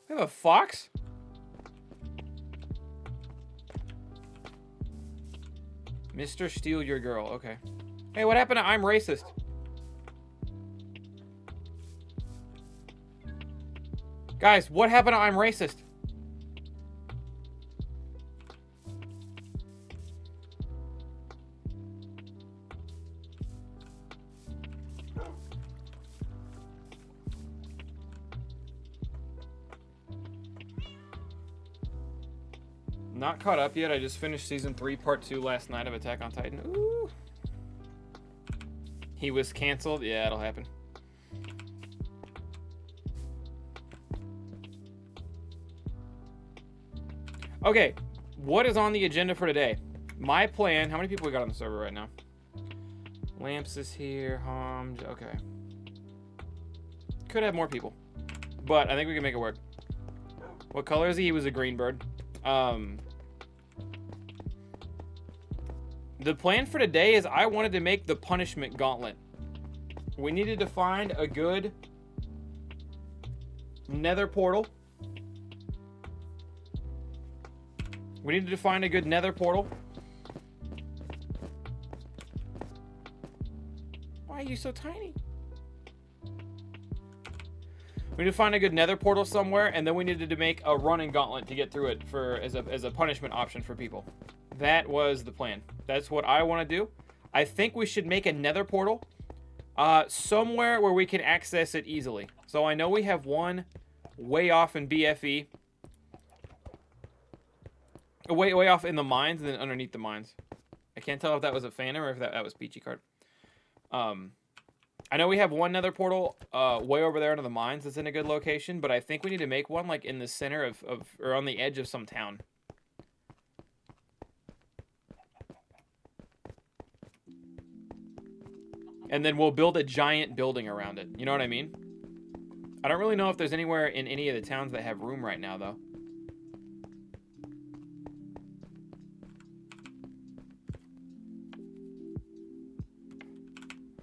We have a fox? Mr. Steal Your Girl. Okay. Hey, what happened to I'm Racist? Guys, what happened to I'm Racist? Not caught up yet. I just finished season 3, part 2 last night of Attack on Titan. Ooh. He was canceled. Yeah, it'll happen. Okay, what is on the agenda for today? My plan. How many people we got on the server right now? Lamps is here. Okay. Could have more people, but I think we can make it work. What color is he? He was a green bird. The plan for today is I wanted to make the punishment gauntlet. We needed to find a good nether portal. We needed to find a good nether portal. Why are you so tiny? We need to find a good nether portal somewhere, and then we needed to make a running gauntlet to get through it as a punishment option for people. That was the plan. That's what I want to do. I think we should make a nether portal somewhere where we can access it easily. So I know we have one way off in BFE. Way off in the mines and then underneath the mines. I can't tell if that was a Phantom or if that was Peachy card. I know we have one nether portal way over there into the mines that's in a good location, but I think we need to make one like in the center of or on the edge of some town. And then we'll build a giant building around it. You know what I mean? I don't really know if there's anywhere in any of the towns that have room right now, though.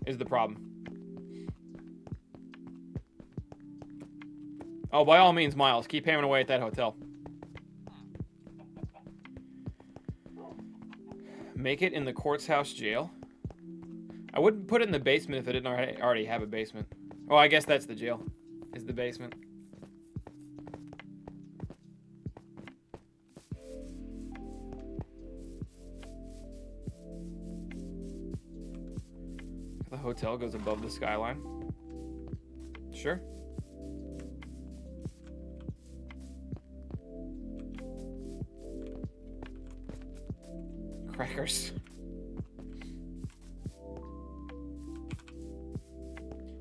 Is the problem. Oh, by all means, Miles, keep hammering away at that hotel. Make it in the court's house jail. I wouldn't put it in the basement if it didn't already have a basement. Oh, I guess that's the jail. Is the basement. The hotel goes above the skyline. Sure. Crackers.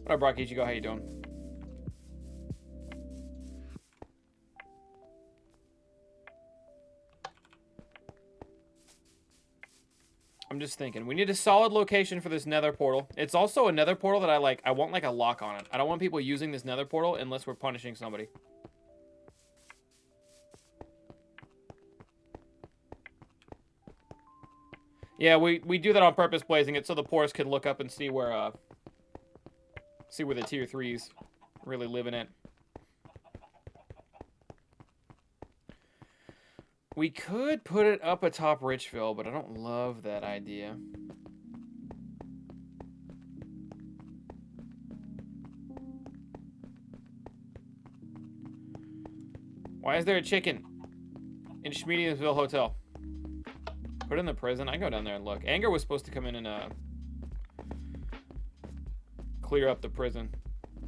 What up, Brock Ichigo? How you doing? I'm just thinking. We need a solid location for this nether portal. It's also a nether portal that I want like a lock on it. I don't want people using this nether portal unless we're punishing somebody. Yeah, we do that on purpose, blazing it so the poorest can look up and see where the tier 3s really live in it. We could put it up atop Richville, but I don't love that idea. Why is there a chicken in Schmediansville Hotel? Put it in the prison. I go down there and look. Anger was supposed to come in and clear up the prison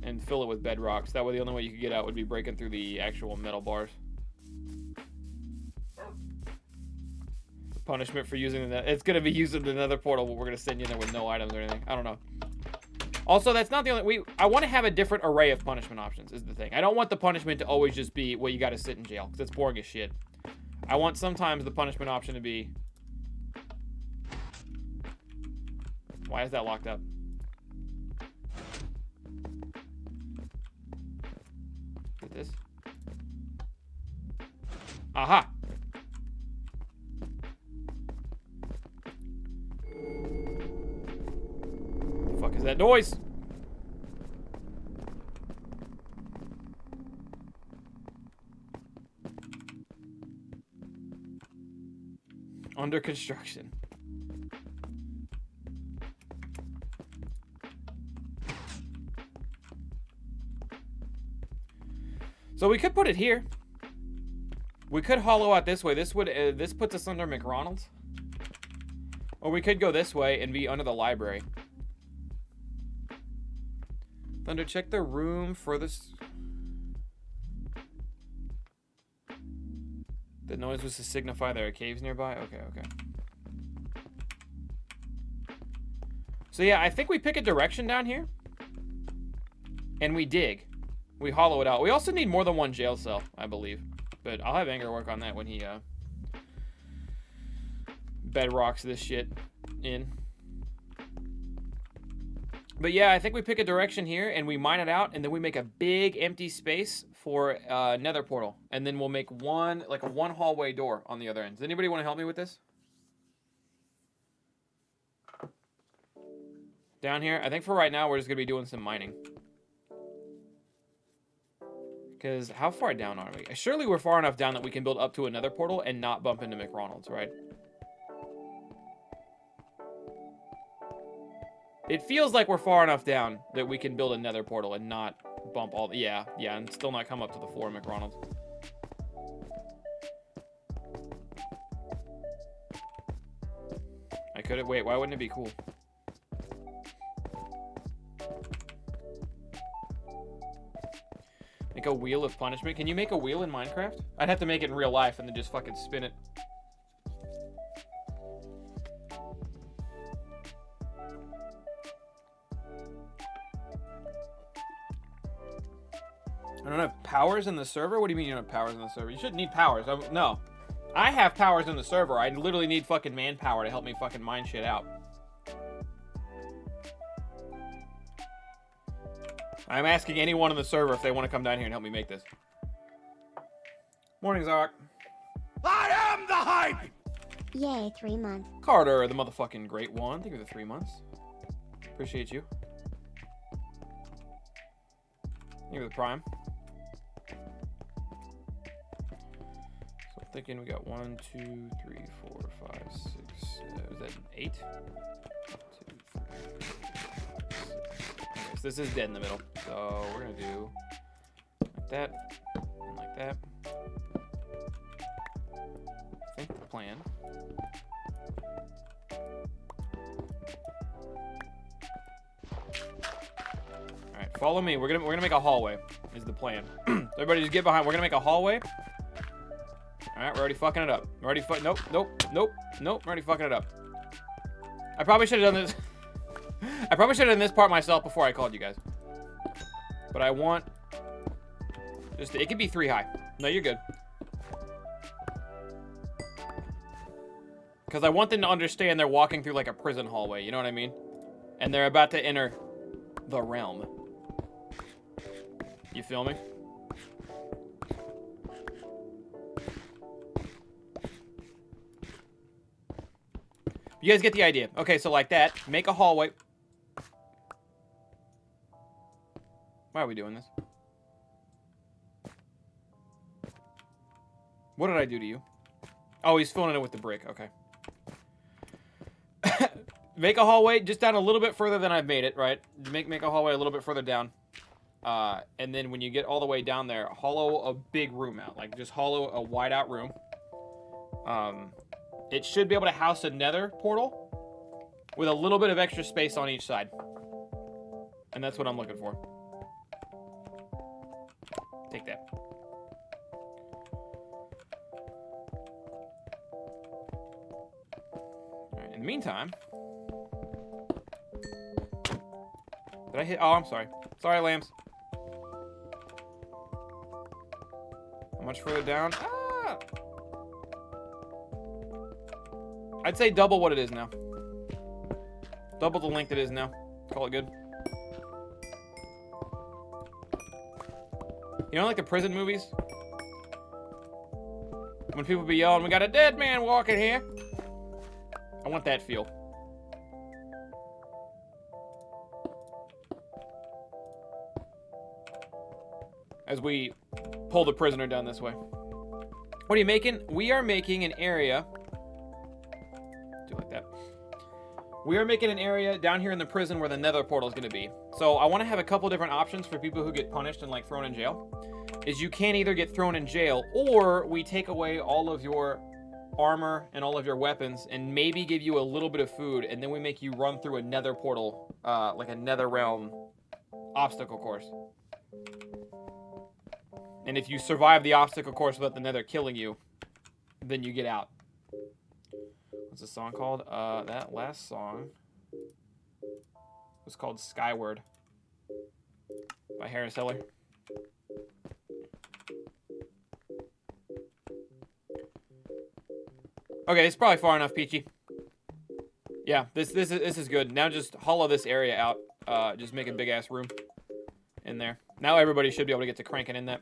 and fill it with bedrock. So that way the only way you could get out would be breaking through the actual metal bars. Punishment for using it's going to be using the nether portal, but we're going to send you in there with no items or anything. I don't know. Also, that's not the only... I want to have a different array of punishment options, is the thing. I don't want the punishment to always just be, well, you got to sit in jail, because that's boring as shit. I want sometimes the punishment option to be... Why is that locked up? Get this. Aha! The fuck is that noise? Under construction. So we could put it here. We could hollow out this way. This would this puts us under McDonald's. Or we could go this way and be under the library. Thunder, check the room furthest. The noise was to signify there are caves nearby. Okay, okay. So yeah, I think we pick a direction down here. And we dig. We hollow it out. We also need more than one jail cell, I believe. But I'll have Anger work on that when he bedrocks this shit in. But yeah, I think we pick a direction here and we mine it out, and then we make a big empty space for nether portal. And then we'll make one, like a one hallway door on the other end. Does anybody want to help me with this? Down here? I think for right now, we're just going to be doing some mining. Because how far down are we? Surely we're far enough down that we can build up to another portal and not bump into McDonald's, right? It feels like we're far enough down that we can build another portal and not bump all the... Yeah, and still not come up to the floor of McDonald's. I could have... Wait, why wouldn't it be cool? Make a wheel of punishment. Can you make a wheel in Minecraft? I'd have to make it in real life and then just fucking spin it. I don't have powers in the server? What do you mean you don't have powers in the server? You shouldn't need powers. No. I have powers in the server. I literally need fucking manpower to help me fucking mine shit out. I'm asking anyone in the server if they want to come down here and help me make this. Morning, Zark. I am the hype! Yay, 3 months. Carter, the motherfucking great one. Thank you for the 3 months. Appreciate you. Thank you for the prime. So I'm thinking we got 1, 2, 3, 4, 5, 6. Is that 8? 2, 3, 4, 5, 6. Okay, so this is dead in the middle. So we're gonna do like that and like that. I think the plan. Alright, follow me. We're gonna make a hallway, is the plan. Everybody just get behind. We're gonna make a hallway. Alright, we're already fucking it up. We're already nope. We're already fucking it up. I probably should have done this. I probably should have done this part myself before I called you guys. But I want just it could be 3 high. No, you're good. Because I want them to understand they're walking through like a prison hallway, you know what I mean? And they're about to enter the realm. You feel me? You guys get the idea. Okay, so like that. Make a hallway. Why are we doing this? What did I do to you? Oh, he's filling it with the brick. Okay. Make a hallway just down a little bit further than I've made it, right? Make a hallway a little bit further down. And then when you get all the way down there, hollow a big room out. Like, just hollow a wide out room. It should be able to house a nether portal with a little bit of extra space on each side. And that's what I'm looking for. Take that. Alright, in the meantime... Did I hit... Oh, I'm sorry. Sorry, lambs. How much further down? Ah! I'd say double what it is now. Double the length it is now. Call it good. You know, like the prison movies? When people be yelling, we got a dead man walking here. I want that feel. As we pull the prisoner down this way. What are you making? We are making an area that. We are making an area down here in the prison where the nether portal is going to be. So I want to have a couple different options for people who get punished and like thrown in jail. Is you can either get thrown in jail, or we take away all of your armor and all of your weapons and maybe give you a little bit of food, and then we make you run through a nether portal, like a nether realm obstacle course. And if you survive the obstacle course without the nether killing you, then you get out. What's the song called? That last song was called Skyward by Harris Heller. Okay, it's probably far enough, Peachy. Yeah, this is good. Now just hollow this area out. Just make a big ass room in there. Now everybody should be able to get to cranking in that.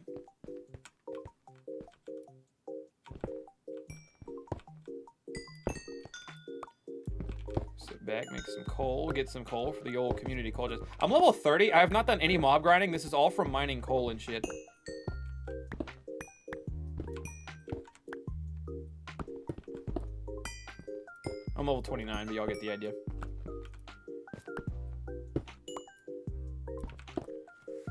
Sit back, make some coal, get some coal for the old community coal. I'm level 30. I have not done any mob grinding. This is all from mining coal and shit. I'm level 29, but y'all get the idea.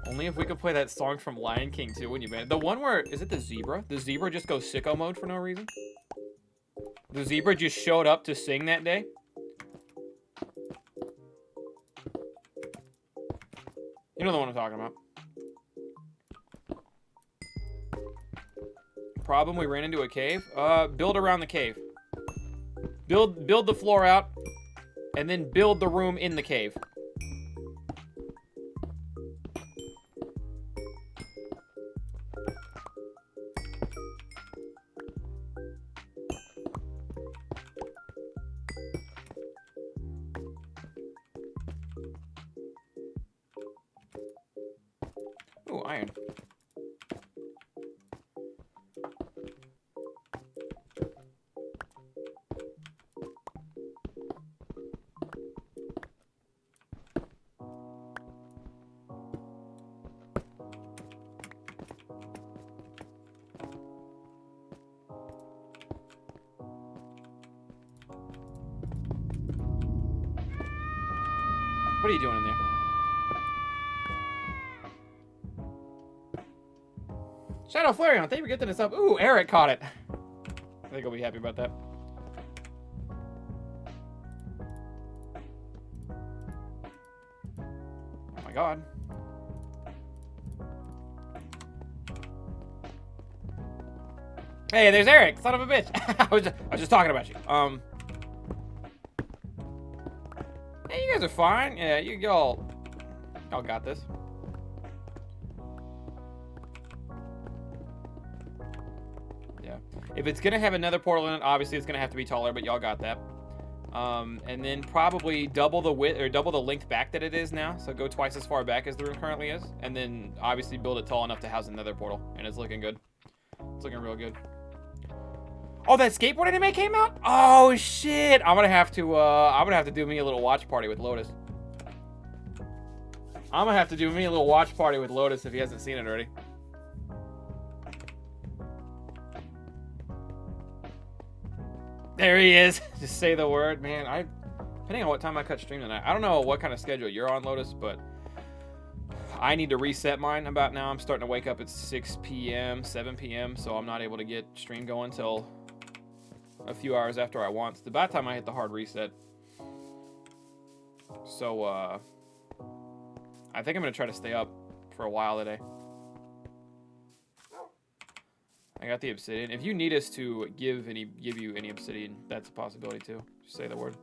Only if we could play that song from Lion King too when you ban it. The one where, is it the zebra? The zebra just goes sicko mode for no reason? The zebra just showed up to sing that day? You know the one I'm talking about. Problem, we ran into a cave. Build around the cave. Build the floor out, and then build the room in the cave. Ooh, iron. What are you doing in there? Shadow Flareon, thank you for getting this up. Ooh, Eric caught it. I think he'll be happy about that. Oh my god. Hey, there's Eric, son of a bitch. I was just talking about you. Hey, you guys are fine. Yeah, y'all got this. Yeah. If it's gonna have another portal in it, obviously it's gonna have to be taller, but y'all got that. And then probably double the width or double the length back that it is now. So go twice as far back as the room currently is, and then obviously build it tall enough to house another portal. And it's looking good. It's looking real good. Oh, that skateboard anime came out? Oh shit! I'm gonna have to do me a little watch party with Lotus. I'm gonna have to do me a little watch party with Lotus if he hasn't seen it already. There he is. Just say the word, man. Depending on what time I cut stream tonight, I don't know what kind of schedule you're on, Lotus, but I need to reset mine about now. I'm starting to wake up at 6 p.m., 7 p.m., so I'm not able to get stream going till a few hours after I want. It's about time I hit the hard reset. So, I think I'm going to try to stay up for a while today. I got the obsidian. If you need us to give you any obsidian, that's a possibility too. Just say the word.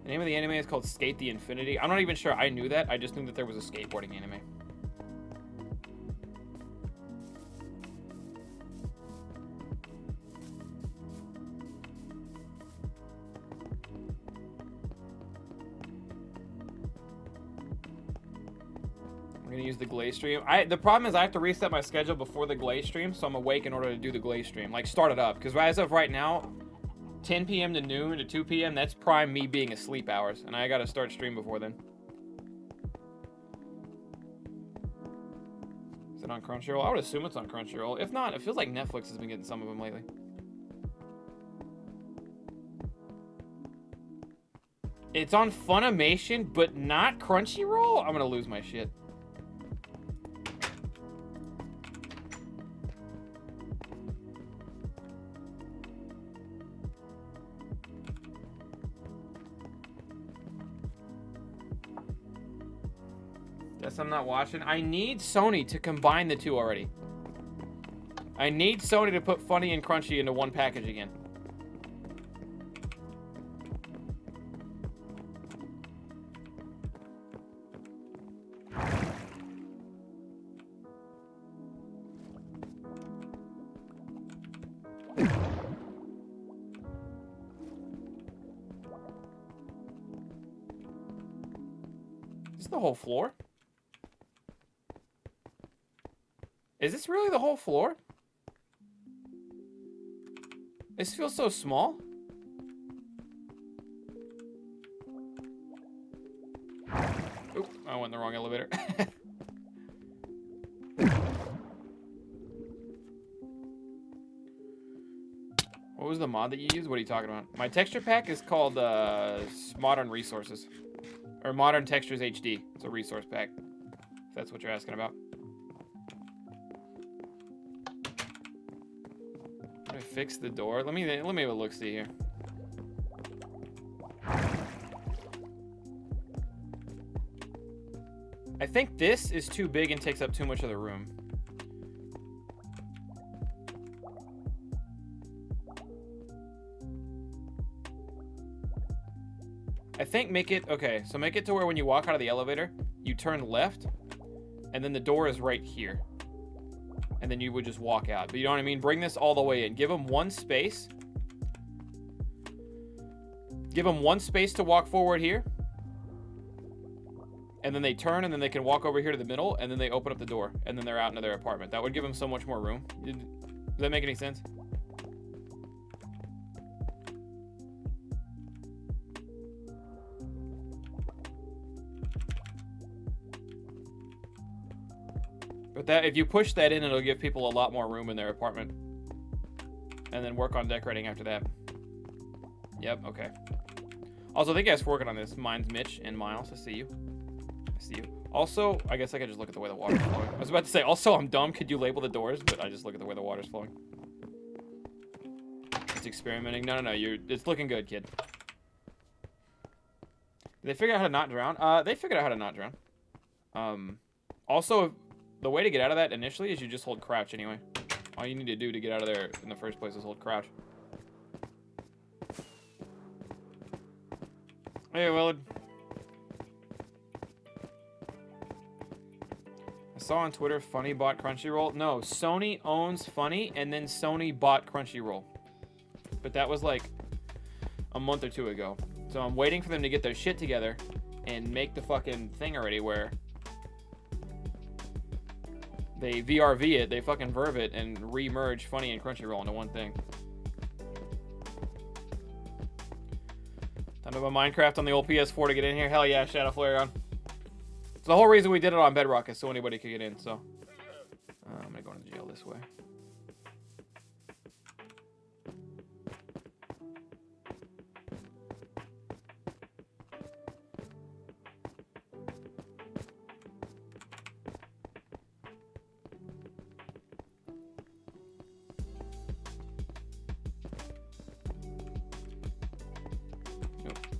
The name of the anime is called Skate the Infinity. I'm not even sure I knew that. I just knew that there was a skateboarding anime. I'm gonna use the Glaze stream. The problem is I have to reset my schedule before the Glaze stream, so I'm awake in order to do the Glaze stream. Like, start it up. Because as of right now, 10 p.m. to noon to 2 p.m., that's prime me being asleep hours. And I gotta start stream before then. Is it on Crunchyroll? I would assume it's on Crunchyroll. If not, it feels like Netflix has been getting some of them lately. It's on Funimation, but not Crunchyroll? I'm gonna lose my shit. Guess I'm not watching. I need Sony to combine the two already. I need Sony to put Funny and Crunchy into one package again. Is this the whole floor? Is this really the whole floor? This feels so small. Oop, I went in the wrong elevator. What was the mod that you used? What are you talking about? My texture pack is called Modern Resources. Or Modern Textures HD. It's a resource pack. If that's what you're asking about. Fix the door. Let me have a look see here. I think this is too big and takes up too much of the room. I think make it to where when you walk out of the elevator, you turn left, and then the door is right here. And then you would just walk out. But you know what I mean? Bring this all the way in. Give them one space. Give them one space to walk forward here. And then they turn, and then they can walk over here to the middle, and then they open up the door. And then they're out into their apartment. That would give them so much more room. Does that make any sense? But that, if you push that in, it'll give people a lot more room in their apartment. And then work on decorating after that. Yep, okay. Also, thank you guys for working on this. Mine's Mitch and Miles. I see you. I see you. Also, I guess I could just look at the way the water's flowing. I was about to say, also, I'm dumb. Could you label the doors? But I just look at the way the water's flowing. It's experimenting. No. It's looking good, kid. Did they figure out how to not drown? They figured out how to not drown. Also, the way to get out of that initially is you just hold crouch anyway. All you need to do to get out of there in the first place is hold crouch. Hey, Willard. I saw on Twitter Funny bought Crunchyroll. No, Sony owns Funny, and then Sony bought Crunchyroll. But that was like a month or two ago. So I'm waiting for them to get their shit together and make the fucking thing already where they VRV it, they fucking Verve it, and re-merge Funny and Crunchyroll into one thing. Time to have a Minecraft on the old PS4 to get in here. Hell yeah, Shadow Flareon. It's the whole reason we did it on Bedrock is so anybody could get in, so. I'm gonna go into jail this way.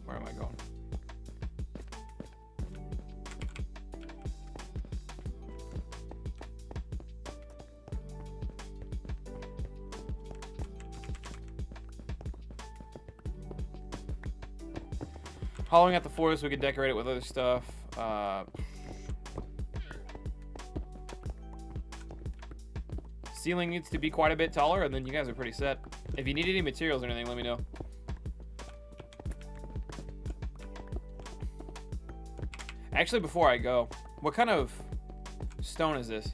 Where am I going? Hollowing out the floor so we can decorate it with other stuff. Ceiling needs to be quite a bit taller, and then you guys are pretty set. If you need any materials or anything, let me know. Actually, before I go, what kind of stone is this?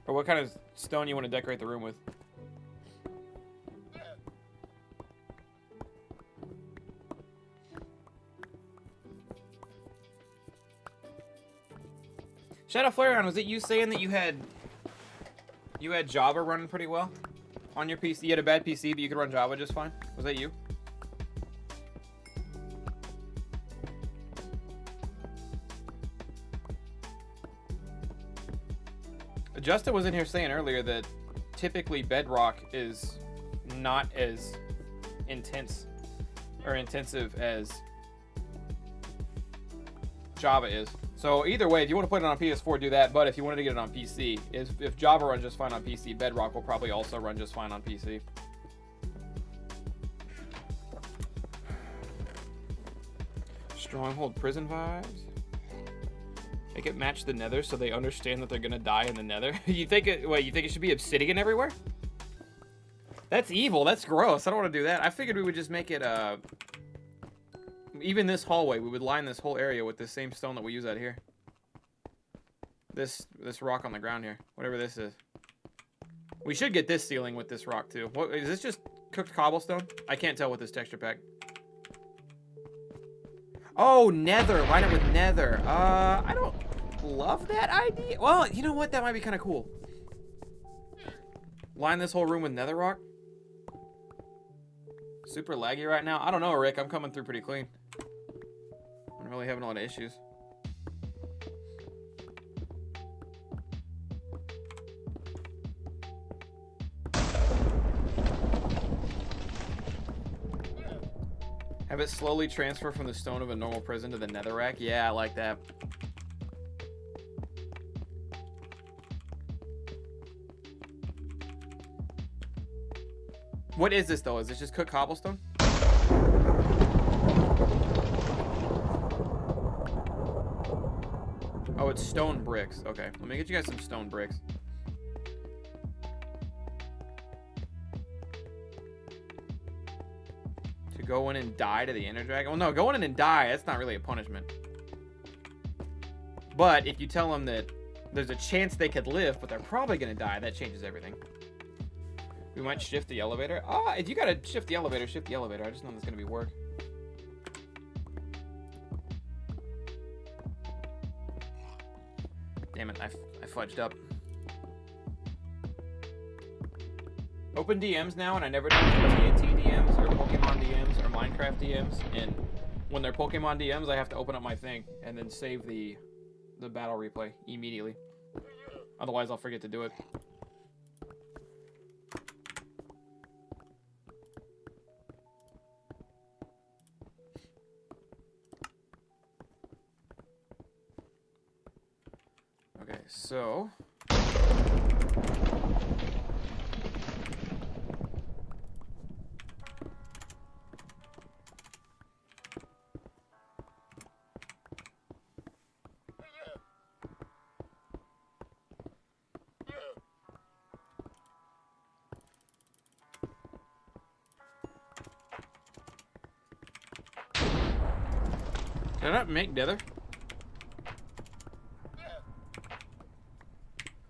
Or what kind of stone you want to decorate the room with? Shadow Flareon, was it you saying that you had Java running pretty well on your PC? You had a bad PC, but you could run Java just fine. Was that you? Justin was in here saying earlier that typically Bedrock is not as intense or intensive as Java is. So either way, if you want to put it on PS4, do that. But if you wanted to get it on PC, if Java runs just fine on PC, Bedrock will probably also run just fine on PC. Stronghold prison vibes. Make it match the Nether so they understand that they're gonna die in the Nether. You think it should be obsidian everywhere? That's evil. That's gross. I don't want to do that. I figured we would just make it even this hallway, we would line this whole area with the same stone that we use out here. This rock on the ground here, whatever this is. We should get this ceiling with this rock too. What is this? Just cooked cobblestone? I can't tell with this texture pack. Oh, Nether. Line it with Nether. I don't love that idea. Well, you know what? That might be kind of cool. Line this whole room with Nether rock. Super laggy right now. I don't know, Rick. I'm coming through pretty clean. I'm really having a lot of issues. Have it slowly transfer from the stone of a normal prison to the netherrack. Yeah, I like that. What is this, though? Is this just cooked cobblestone? Oh, it's stone bricks. Okay, let me get you guys some stone bricks. To go in and die to the Ender Dragon? Well, no, go in and die. That's not really a punishment. But if you tell them that there's a chance they could live, but they're probably going to die, that changes everything. We might shift the elevator. Ah, if you gotta shift the elevator, shift the elevator. I just know there's gonna be work. Damn it, I fudged up. Open DMs now, and I never do TNT DMs or Pokemon DMs or Minecraft DMs. And when they're Pokemon DMs, I have to open up my thing and then save the battle replay immediately. Otherwise, I'll forget to do it. Okay, so did I not make Nether?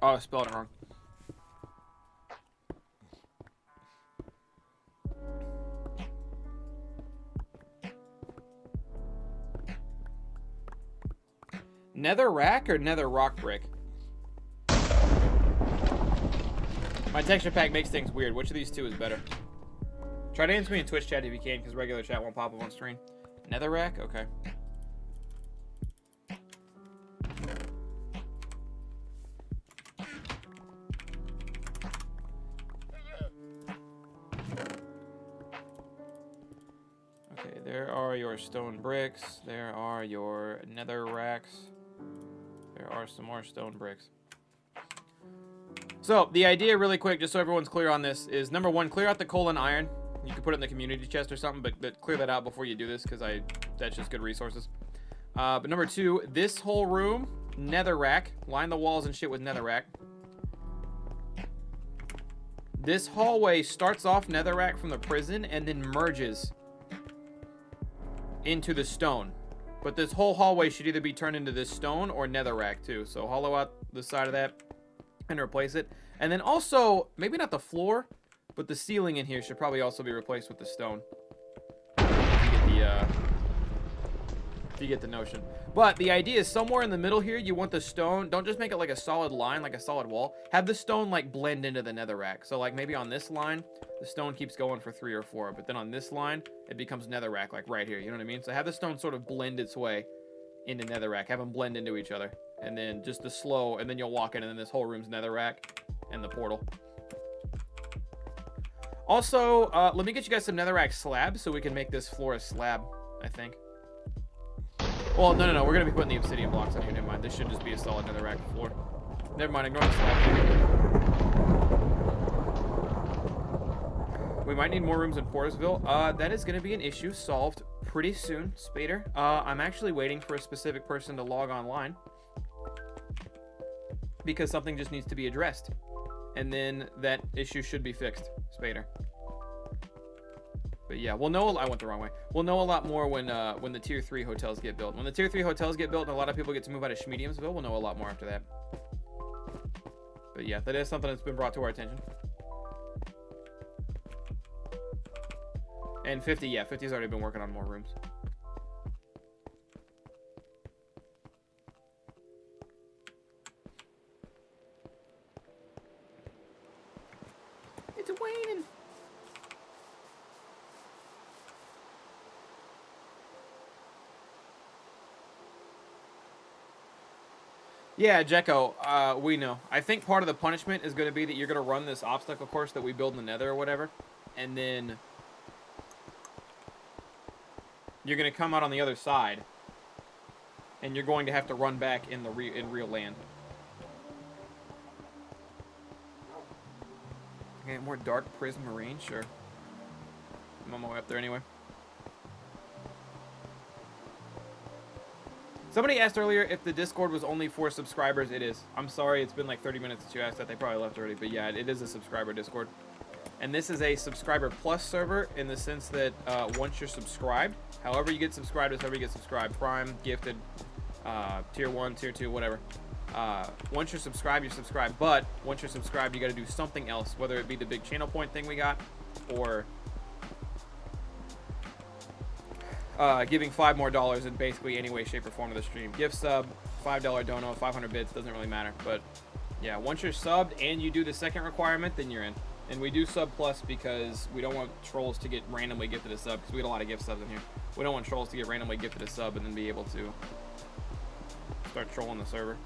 Oh, I spelled it wrong. Nether rack or nether rock brick? My texture pack makes things weird. Which of these two is better? Try to answer me in Twitch chat if you can, because regular chat won't pop up on screen. Nether rack? Okay. There are your stone bricks. There are your nether racks. There are some more stone bricks. So, the idea really quick, just so everyone's clear on this, is number one, clear out the coal and iron. You can put it in the community chest or something, but clear that out before you do this, because that's just good resources. But number two, this whole room, nether rack. Line the walls and shit with nether rack. This hallway starts off nether rack from the prison and then merges into the stone. But this whole hallway should either be turned into this stone or netherrack too. So hollow out the side of that and replace it. And then also, maybe not the floor, but the ceiling in here should probably also be replaced with the stone. You get the notion. But the idea is somewhere in the middle here, you want the stone. Don't just make it like a solid line, like a solid wall. Have the stone like blend into the netherrack. So like maybe on this line, the stone keeps going for 3 or 4. But then on this line, it becomes netherrack, like right here. You know what I mean? So have the stone sort of blend its way into netherrack. Have them blend into each other. And then just the slow, and then you'll walk in, and then this whole room's netherrack and the portal. Also, let me get you guys some netherrack slabs so we can make this floor a slab, I think. Well, no. We're going to be putting the obsidian blocks on here. Never mind. This should just be a solid netherrack floor. Never mind. Ignore the slab. We might need more rooms in Portersville. That is going to be an issue solved pretty soon, Spader. I'm actually waiting for a specific person to log online because something just needs to be addressed. And then that issue should be fixed, Spader. But yeah, we'll know. I went the wrong way. We'll know a lot more when the tier 3 hotels get built. When the tier 3 hotels get built and a lot of people get to move out of Schmediumsville, we'll know a lot more after that. But yeah, that is something that's been brought to our attention. And 50, yeah, 50's already been working on more rooms. It's waning. Yeah, Jekko, we know. I think part of the punishment is going to be that you're going to run this obstacle course that we build in the nether or whatever. And then you're going to come out on the other side. And you're going to have to run back in real land. Okay, more dark prismarine, sure. I'm on my way up there anyway. Somebody asked earlier if the Discord was only for subscribers. It is. I'm sorry, it's been like 30 minutes since you asked that. They probably left already. But yeah, it is a subscriber Discord. And this is a subscriber plus server in the sense that once you're subscribed, however you get subscribed is however you get subscribed. Prime, gifted, tier 1, tier 2, whatever. Once you're subscribed, you're subscribed. But once you're subscribed, you got to do something else, whether it be the big channel point thing we got or giving $5 more in basically any way, shape, or form to the stream. Gift sub, $5 dono, 500 bits, doesn't really matter. But yeah, once you're subbed and you do the second requirement, then you're in. And we do sub plus because we don't want trolls to get randomly gifted a sub, because we get a lot of gift subs in here. We don't want trolls to get randomly gifted a sub and then be able to start trolling the server.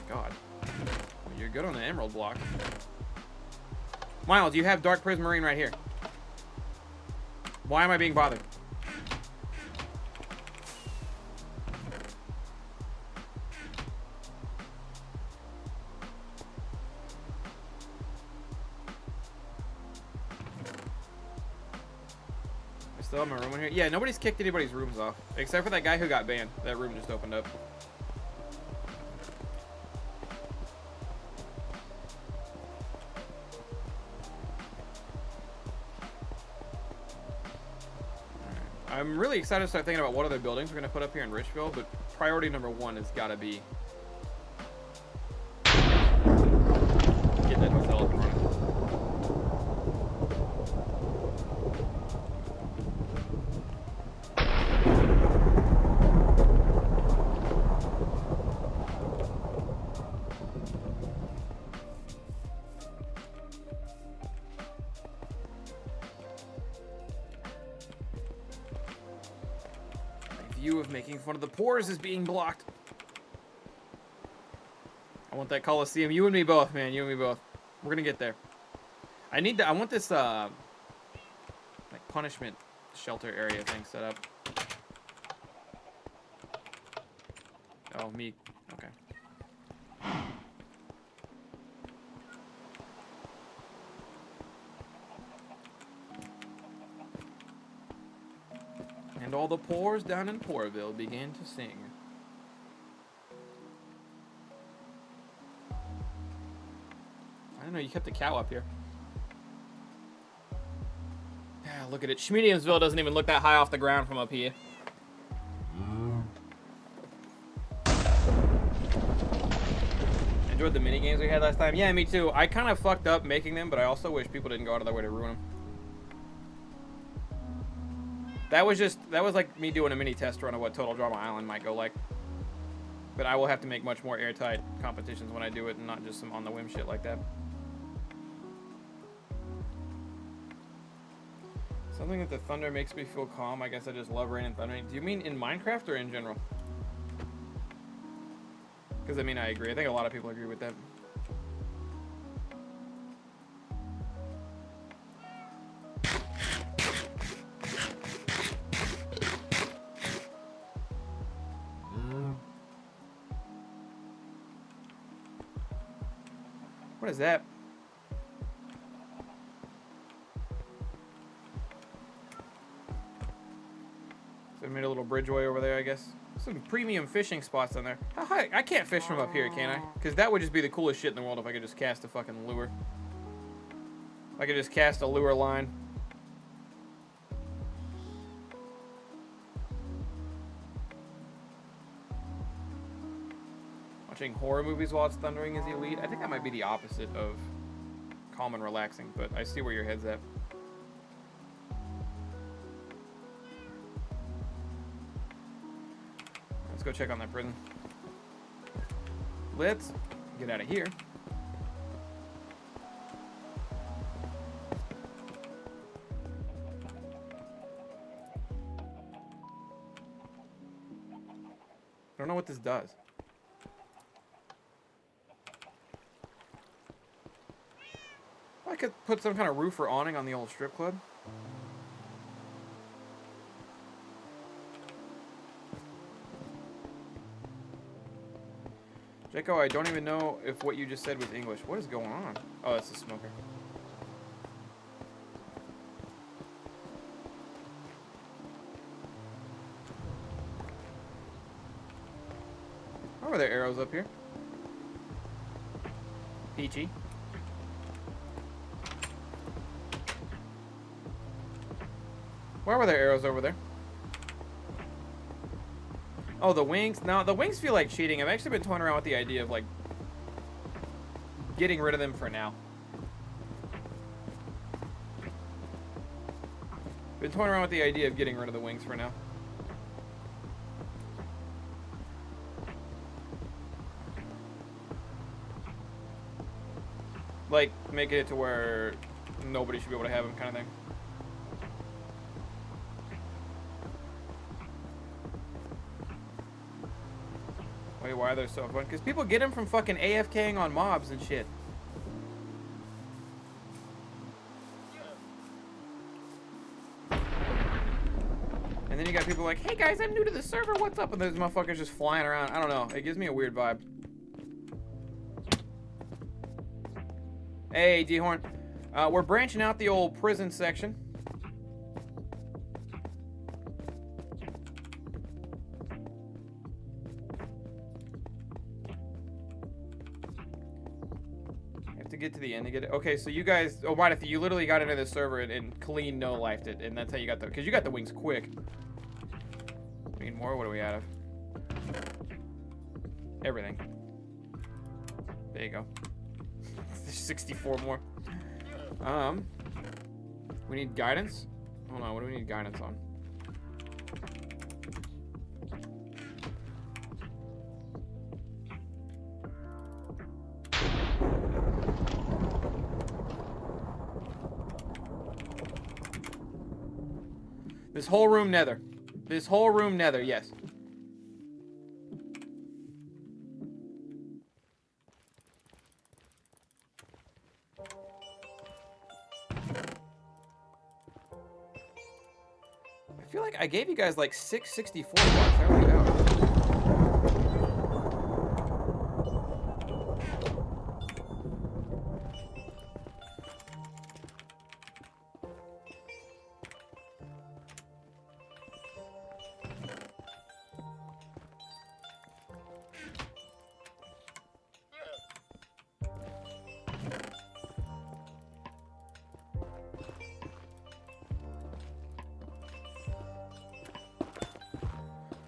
God. You're good on the emerald block. Miles, you have dark prismarine right here. Why am I being bothered? I still have my room in here. Yeah, nobody's kicked anybody's rooms off. Except for that guy who got banned. That room just opened up. I'm really excited to start thinking about what other buildings we're going to put up here in Richville, but priority number 1 has got to be get that hotel up and running. View of making fun of the pores is being blocked. I want that Coliseum. You and me both, man. You and me both. We're gonna get there. I want this like punishment shelter area thing set up. Oh, me. Okay. And all the pores down in Porterville began to sing. I don't know, you kept the cow up here. Yeah, look at it. Schmediumsville doesn't even look that high off the ground from up here. Enjoyed the mini games we had last time? Yeah, me too. I kind of fucked up making them, but I also wish people didn't go out of their way to ruin them. That was like me doing a mini test run of what Total Drama Island might go like. But I will have to make much more airtight competitions when I do it and not just some on the whim shit like that. Something that the thunder makes me feel calm. I guess I just love rain and thundering. Do you mean in Minecraft or in general? Because I mean, I agree. I think a lot of people agree with that. What is that? So I made a little bridgeway over there, I guess. Some premium fishing spots on there. How high? I can't fish from up here, can I? Because that would just be the coolest shit in the world if I could just cast a fucking lure. If I could just cast a lure line. Watching horror movies while it's thundering is elite. I think that might be the opposite of calm and relaxing, but I see where your head's at. Let's go check on that prison. Let's get out of here. I don't know what this does. I could put some kind of roof or awning on the old strip club. Jaco, I don't even know if what you just said was English. What is going on? Oh, that's a smoker. Why were there arrows up here? Peachy. Why were there arrows over there? Oh, the wings. No, the wings feel like cheating. I've actually been toying around with the idea of, like, getting rid of them for now. Been toying around with the idea of getting rid of the wings for now. Like, making it to where nobody should be able to have them kind of thing. Wait, why are they so fun? Because people get them from fucking AFKing on mobs and shit. And then you got people like, hey guys, I'm new to the server, what's up? And those motherfuckers just flying around. I don't know. It gives me a weird vibe. Hey, D-Horn. We're branching out the old prison section. Get to the end to get it. Okay, so you guys, oh, right, you literally got into the server and clean no-lifed it, and that's how you got the, because you got the wings quick. We need more. What are we out of? Everything. There you go. There's 64 more. We need guidance. Hold on, what do we need guidance on? This whole room nether. This whole room nether, yes. I feel like I gave you guys like 664 blocks. There we go.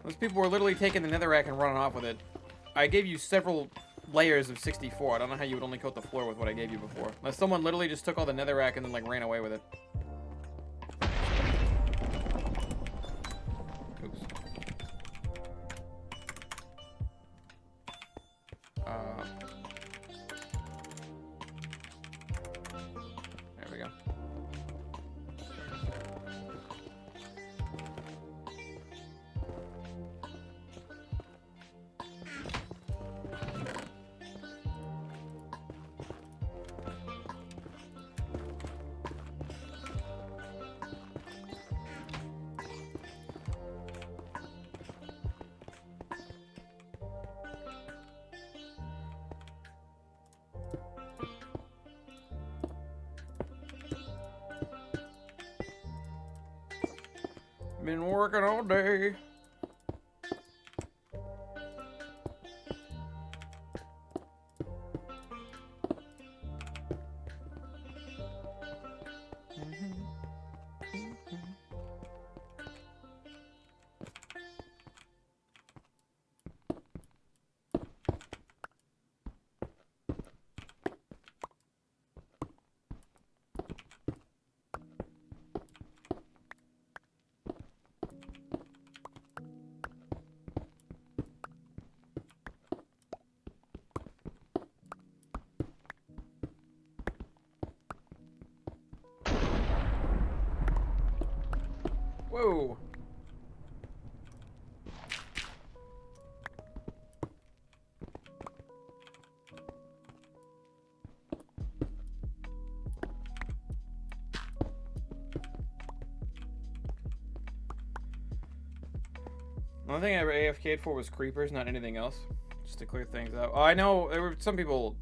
Those people were literally taking the netherrack and running off with it. I gave you several layers of 64. I don't know how you would only coat the floor with what I gave you before. Unless someone literally just took all the netherrack and then like ran away with it. Been working all day. Whoa. The only thing I ever AFK'd for was creepers, not anything else. Just to clear things up. Oh, I know there were some people.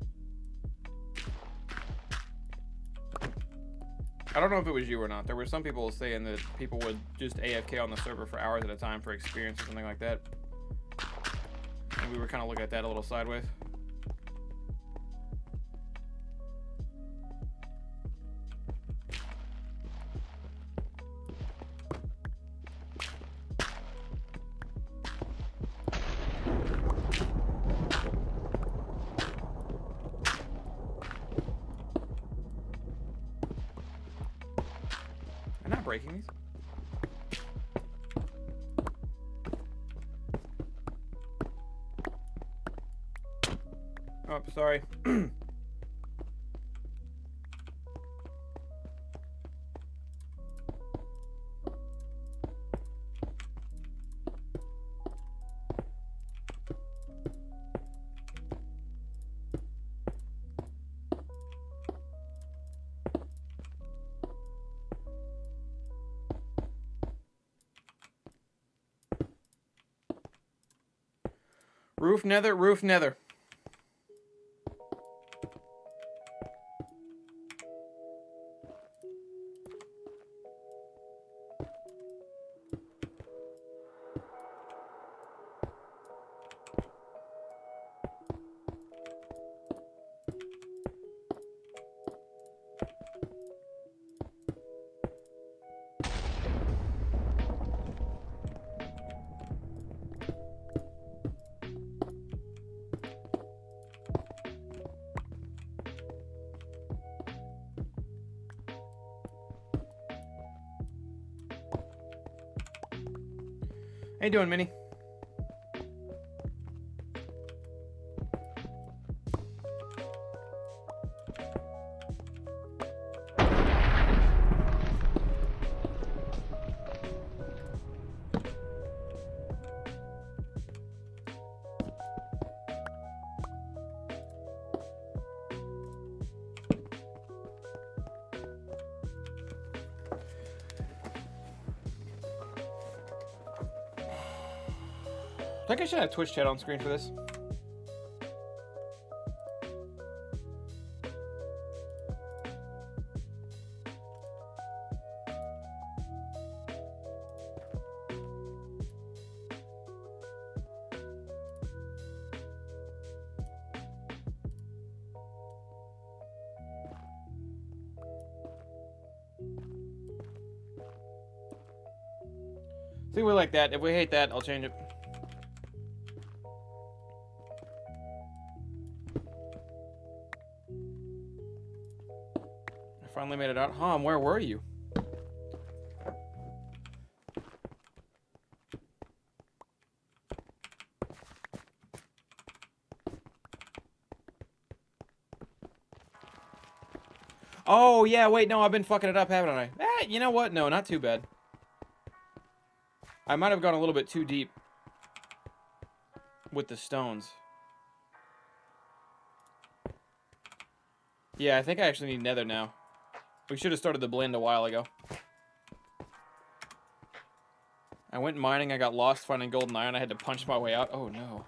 I don't know if it was you or not. There were some people saying that people would just AFK on the server for hours at a time for experience or something like that. And we were kind of looking at that a little sideways. I'm not breaking these. Oh, sorry. Roof nether, roof nether. How you doing, Minnie? I think I should have Twitch chat on screen for this. See, we like that. If we hate that, I'll change it. I finally made it out. Where were you? Oh, yeah, wait, no, I've been fucking it up, haven't I? You know what? No, not too bad. I might have gone a little bit too deep with the stones. Yeah, I think I actually need nether now. We should have started the blend a while ago. I went mining, I got lost finding golden iron, I had to punch my way out. Oh no.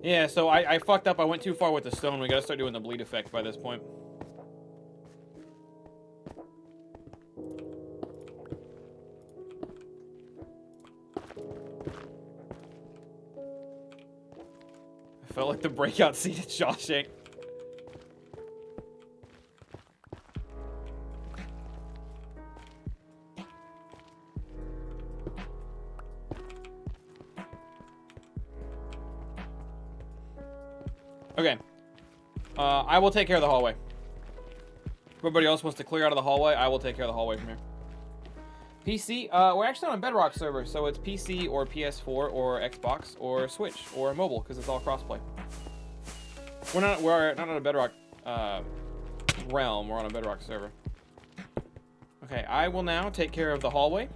Yeah, so I fucked up. I went too far with the stone. We gotta start doing the bleed effect by this point. I felt like the breakout scene at Shawshank. Okay. I will take care of the hallway. If everybody else wants to clear out of the hallway, I will take care of the hallway from here. PC, we're actually on a Bedrock server, so it's PC or PS4 or Xbox or Switch or mobile, because it's all crossplay. We're not on a Bedrock realm, we're on a Bedrock server. Okay, I will now take care of the hallway.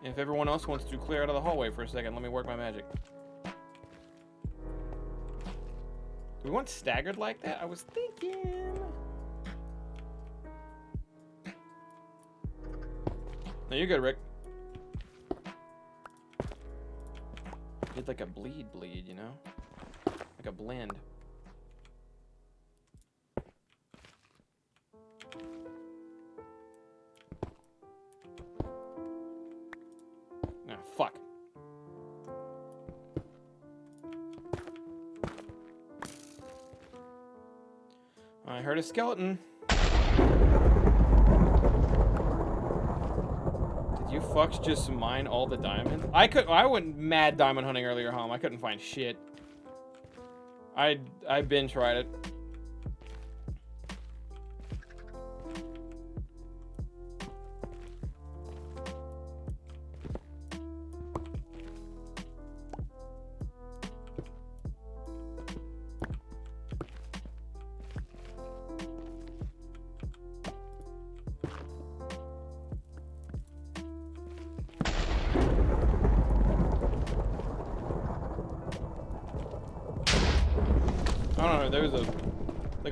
If everyone else wants to clear out of the hallway for a second, let me work my magic. Do we want staggered like that? I was thinking. No, you're good, Rick. Did like a bleed, you know? Like a blend. Ah, fuck. I heard a skeleton. Did you fucks just mine all the diamonds? I went mad diamond hunting earlier, home. I couldn't find shit. I binge tried it. I don't know, there was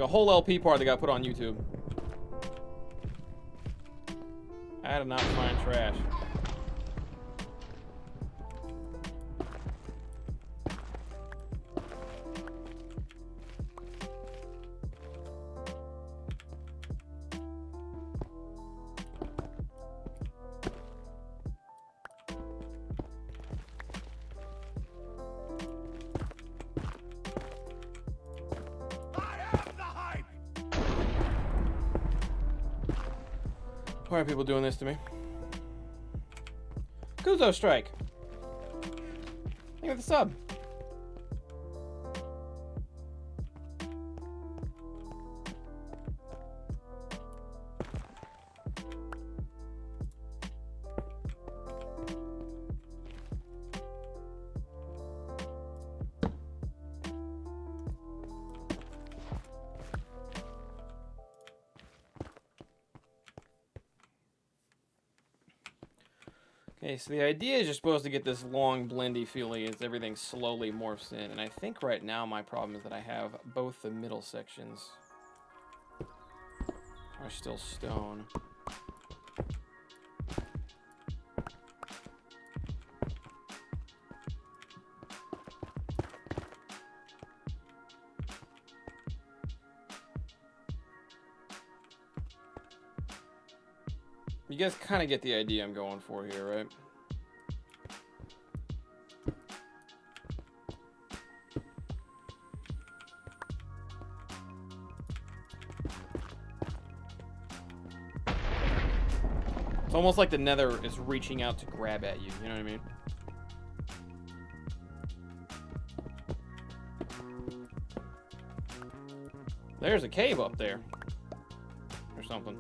a whole LP part that got put on YouTube. I did not find trash. Why are people doing this to me? Kuzo strike. Look at the sub. Okay, so the idea is you're supposed to get this long blendy feeling as everything slowly morphs in, and I think right now my problem is that I have both the middle sections are still stone. You guys kind of get the idea I'm going for here, right? It's almost like the Nether is reaching out to grab at you, you know what I mean? There's a cave up there. Or something.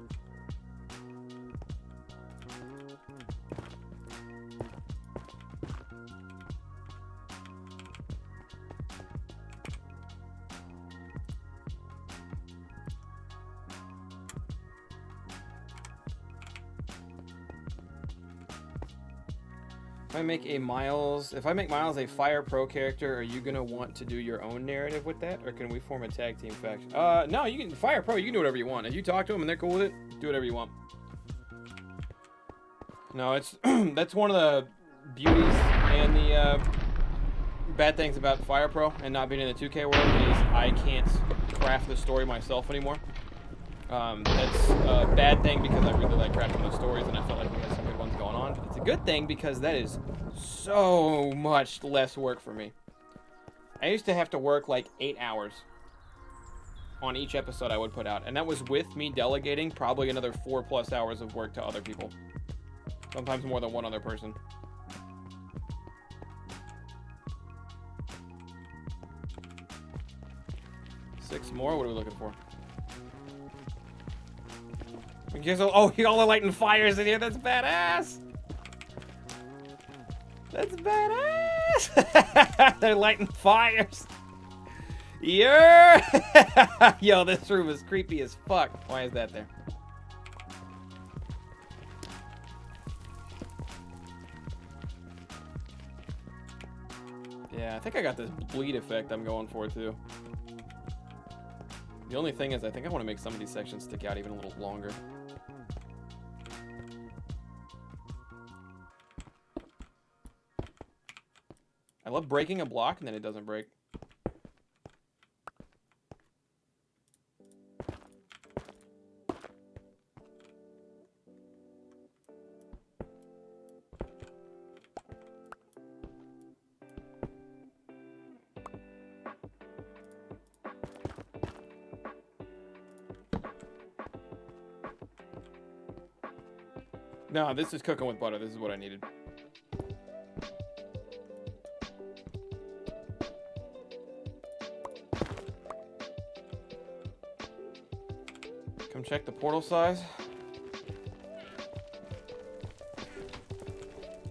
If I make Miles a Fire Pro character, are you gonna want to do your own narrative with that, or can we form a tag team faction? No, you can Fire Pro. You can do whatever you want. If you talk to them and they're cool with it, do whatever you want. No, it's that's one of the beauties and the bad things about Fire Pro and not being in the 2K world is I can't craft the story myself anymore. That's a bad thing because I really like crafting those stories and I felt like we had some good ones going on. But it's a good thing because that is so much less work for me. I used to have to work like 8 hours on each episode I would put out, and that was with me delegating probably another 4+ hours of work to other people. Sometimes more than one other person. Six more? What are we looking for? Oh, y'all are lighting fires in here. That's badass. That's badass. They're lighting fires. Yeah. Yo, this room is creepy as fuck. Why is that there? Yeah, I think I got this bleed effect I'm going for too. The only thing is I think I want to make some of these sections stick out even a little longer. I love breaking a block and then it doesn't break. No, this is cooking with butter. This is what I needed. Come check the portal size.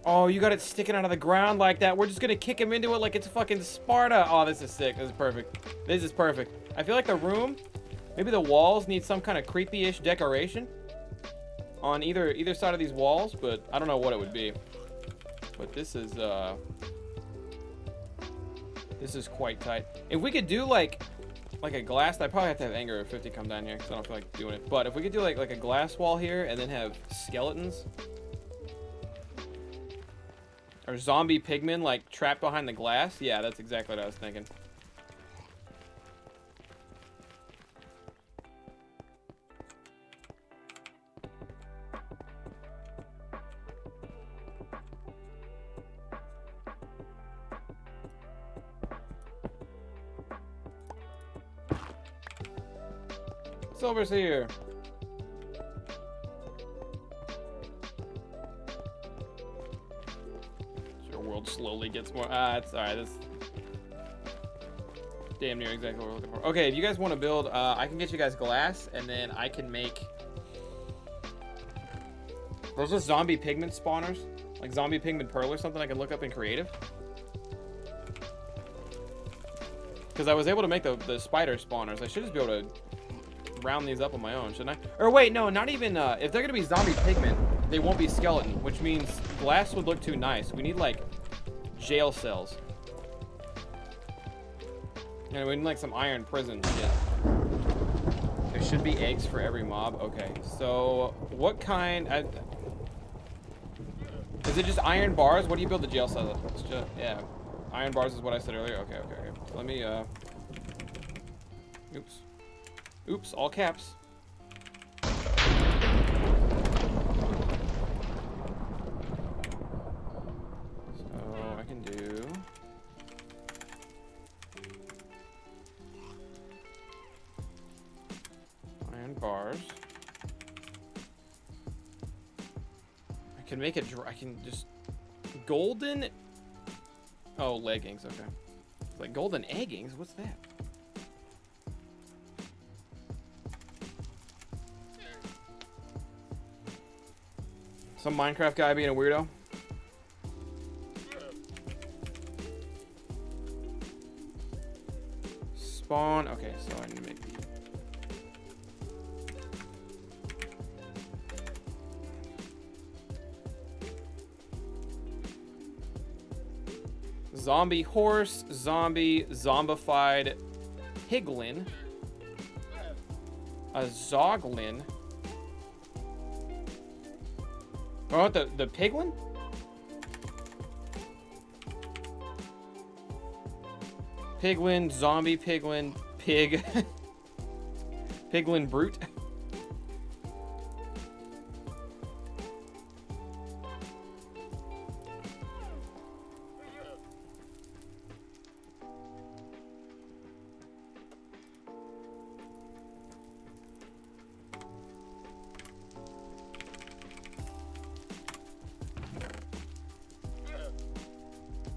Oh, you got it sticking out of the ground like that. We're just gonna kick him into it like it's fucking Sparta. Oh, this is sick. This is perfect. This is perfect. I feel like the room, maybe the walls need some kind of creepy-ish decoration on either side of these walls, but I don't know what it would be. But this is quite tight. If we could do like a glass, I probably have to have anger of 50 come down here because I don't feel like doing it. But if we could do like a glass wall here and then have skeletons or zombie pigmen like trapped behind the glass, yeah, that's exactly what I was thinking. Silver's here. Your world slowly gets more. It's alright. This damn near exactly what we're looking for. Okay, if you guys want to build, I can get you guys glass, and then I can make. Those are zombie pigment spawners, like zombie pigment pearl or something. I can look up in creative. Because I was able to make the spider spawners. I should just be able to round these up on my own, shouldn't I? Or wait, no, not even, if they're gonna be zombie pigment, they won't be skeleton, which means glass would look too nice. We need, like, jail cells. And we need, like, some iron prison shit. There should be eggs for every mob. Okay, so what kind... is it just iron bars? What do you build the jail cell with? It's just, yeah. Iron bars is what I said earlier. Okay. So let me, oops. Oops, all caps. So I can do... iron bars. I can make it... I can just... golden... Oh, leggings, okay. It's like golden eggings? What's that? Some Minecraft guy being a weirdo. Spawn. Okay, so I need to make... zombie horse, zombie, zombified piglin, a zoglin. Oh, the piglin? Piglin, zombie piglin, pig. Piglin brute.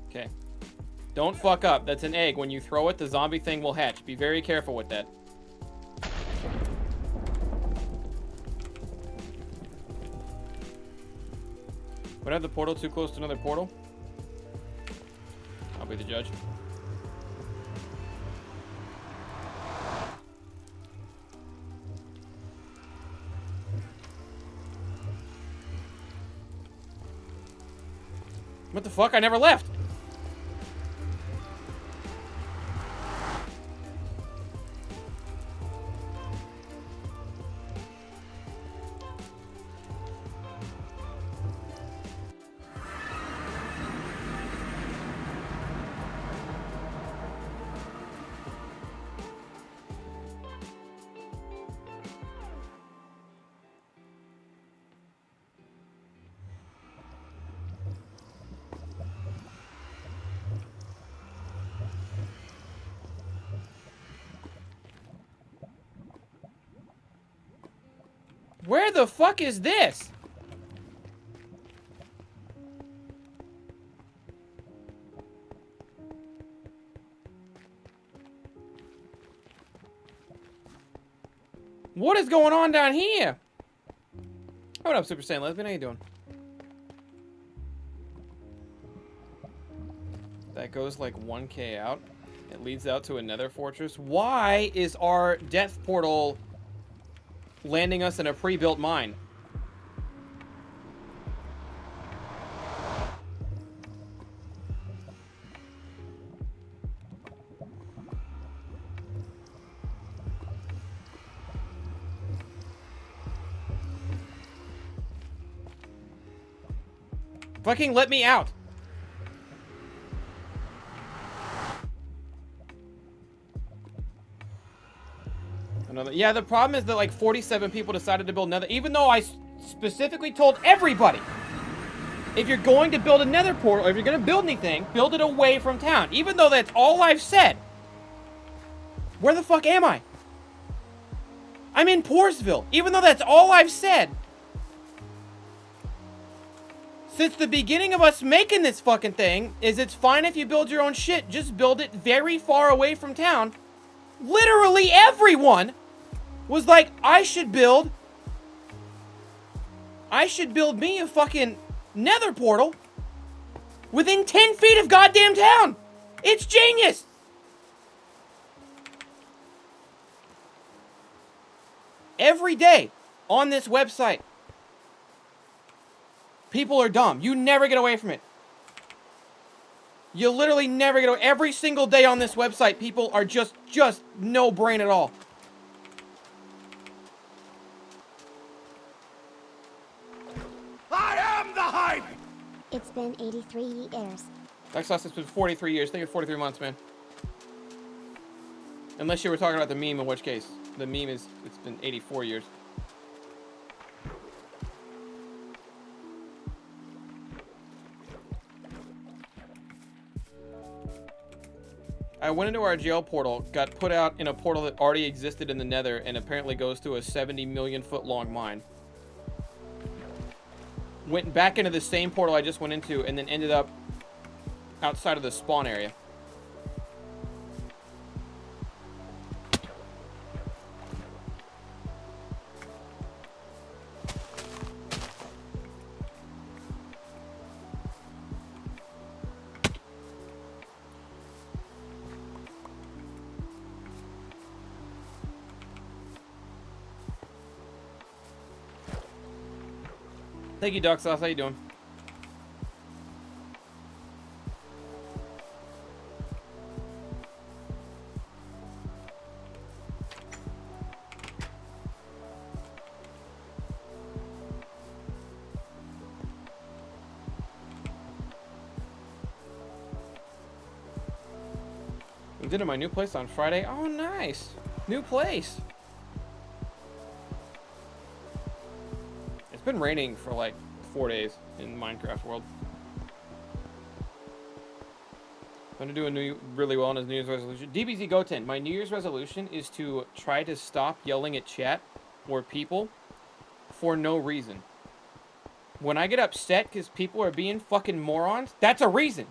Okay. Don't fuck up. That's an egg. When you throw it, the zombie thing will hatch. Be very careful with that. Would I have the portal too close to another portal? I'll be the judge. What the fuck? I never left! Where the fuck is this? What is going on down here? What up, Super Saiyan Lesbian? How you doing? That goes like 1K out. It leads out to another fortress. Why is our death portal landing us in a pre-built mine? Fucking let me out. Another. Yeah, the problem is that like 47 people decided to build nether, even though I specifically told everybody, if you're going to build a nether portal, if you're going to build anything, build it away from town. Even though that's all I've said. Where the fuck am I? I'm in Poorsville. Even though that's all I've said. Since the beginning of us making this fucking thing, is it's fine if you build your own shit, just build it very far away from town. Literally everyone was like, I should build me a fucking nether portal within 10 feet of goddamn town. It's genius. Every day on this website, people are dumb. You never get away from it. You literally never get away. Every single day on this website, people are just no brain at all. I am the hype! It's been 83 years. Xbox, it's been 43 years. Think of 43 months, man. Unless you were talking about the meme, in which case, the meme is, it's been 84 years. I went into our jail portal, got put out in a portal that already existed in the nether, and apparently goes to a 70 million foot long mine. Went back into the same portal I just went into, and then ended up outside of the spawn area. Thank you, Duck Sauce. How you doing? I did it at my new place on Friday. Oh, nice. New place. It's been raining for like 4 days in Minecraft world. I'm gonna do really well on his New Year's resolution. DBZ Goten, my New Year's resolution is to try to stop yelling at chat or people for no reason. When I get upset because people are being fucking morons, that's a reason.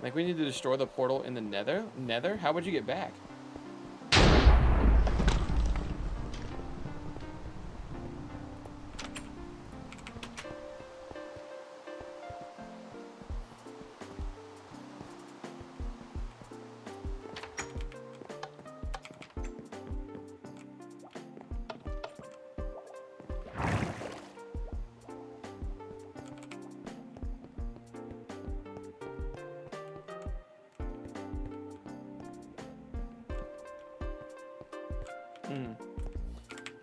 Like, we need to destroy the portal in the Nether? Nether? How would you get back?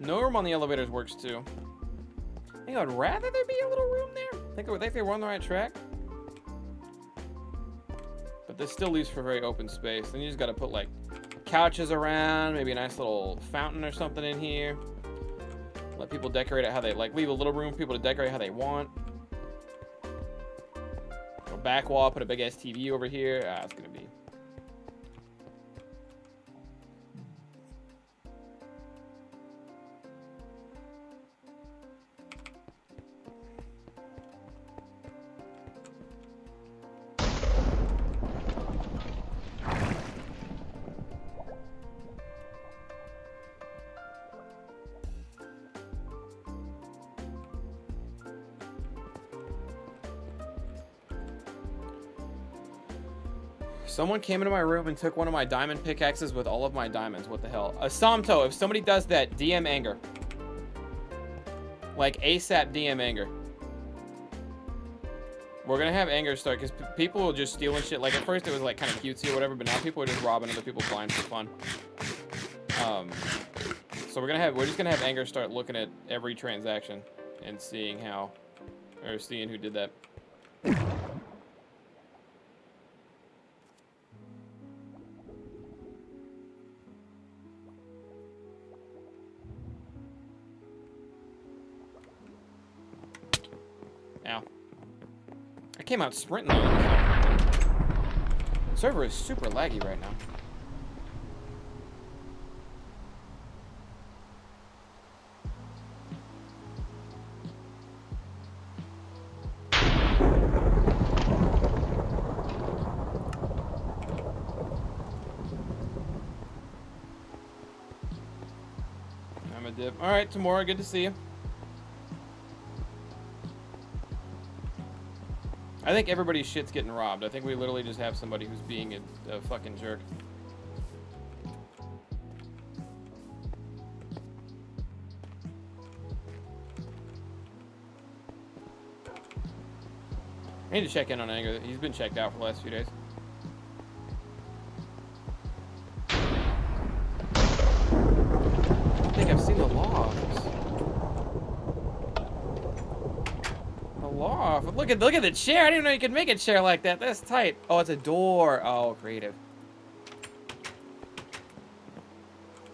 No room on the elevators works too. I think I'd rather there be a little room there. I think they were on the right track. But this still leaves for very open space. Then you just gotta put like couches around, maybe a nice little fountain or something in here. Let people decorate it how they like. Leave a little room for people to decorate how they want. A back wall, put a big ass TV over here. Ah, it's gonna be. Someone came into my room and took one of my diamond pickaxes with all of my diamonds. What the hell? Samto, if somebody does that, DM anger. Like ASAP DM anger. We're gonna have anger start because people will just steal and shit. Like at first it was like kind of cutesy or whatever, but now people are just robbing other people's blinds for fun. So we're just gonna have anger start looking at every transaction and seeing who did that. Ow. I came out sprinting though. The server is super laggy right now. I'm a dip. Alright, Tamora, good to see you. I think everybody's shit's getting robbed. I think we literally just have somebody who's being a fucking jerk. I need to check in on Anger. He's been checked out for the last few days. I don't think I've seen the logs. Look at the chair. I didn't even know you could make a chair like that. That's tight. Oh, it's a door. Oh, creative.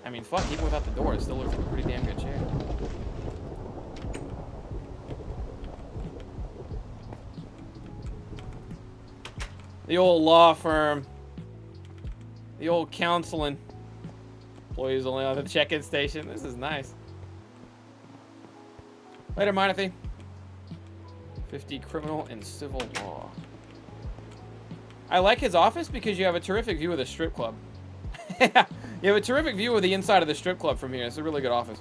I mean, fuck, even without the door, it still looks like a pretty damn good chair. The old law firm. The old counseling. Employees only on the check-in station. This is nice. Later, Monathy. 50 criminal and civil law. I like his office because you have a terrific view of the strip club. You have a terrific view of the inside of the strip club from here. It's a really good office.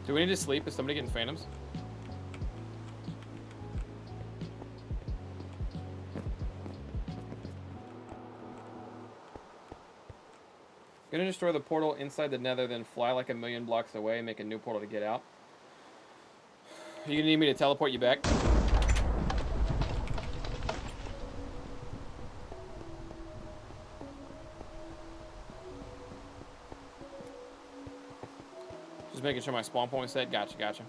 Do we need to sleep? Is somebody getting phantoms? Gonna destroy the portal inside the Nether, then fly like a million blocks away and make a new portal to get out. Are you gonna need me to teleport you back? Just making sure my spawn point is set. Gotcha, gotcha.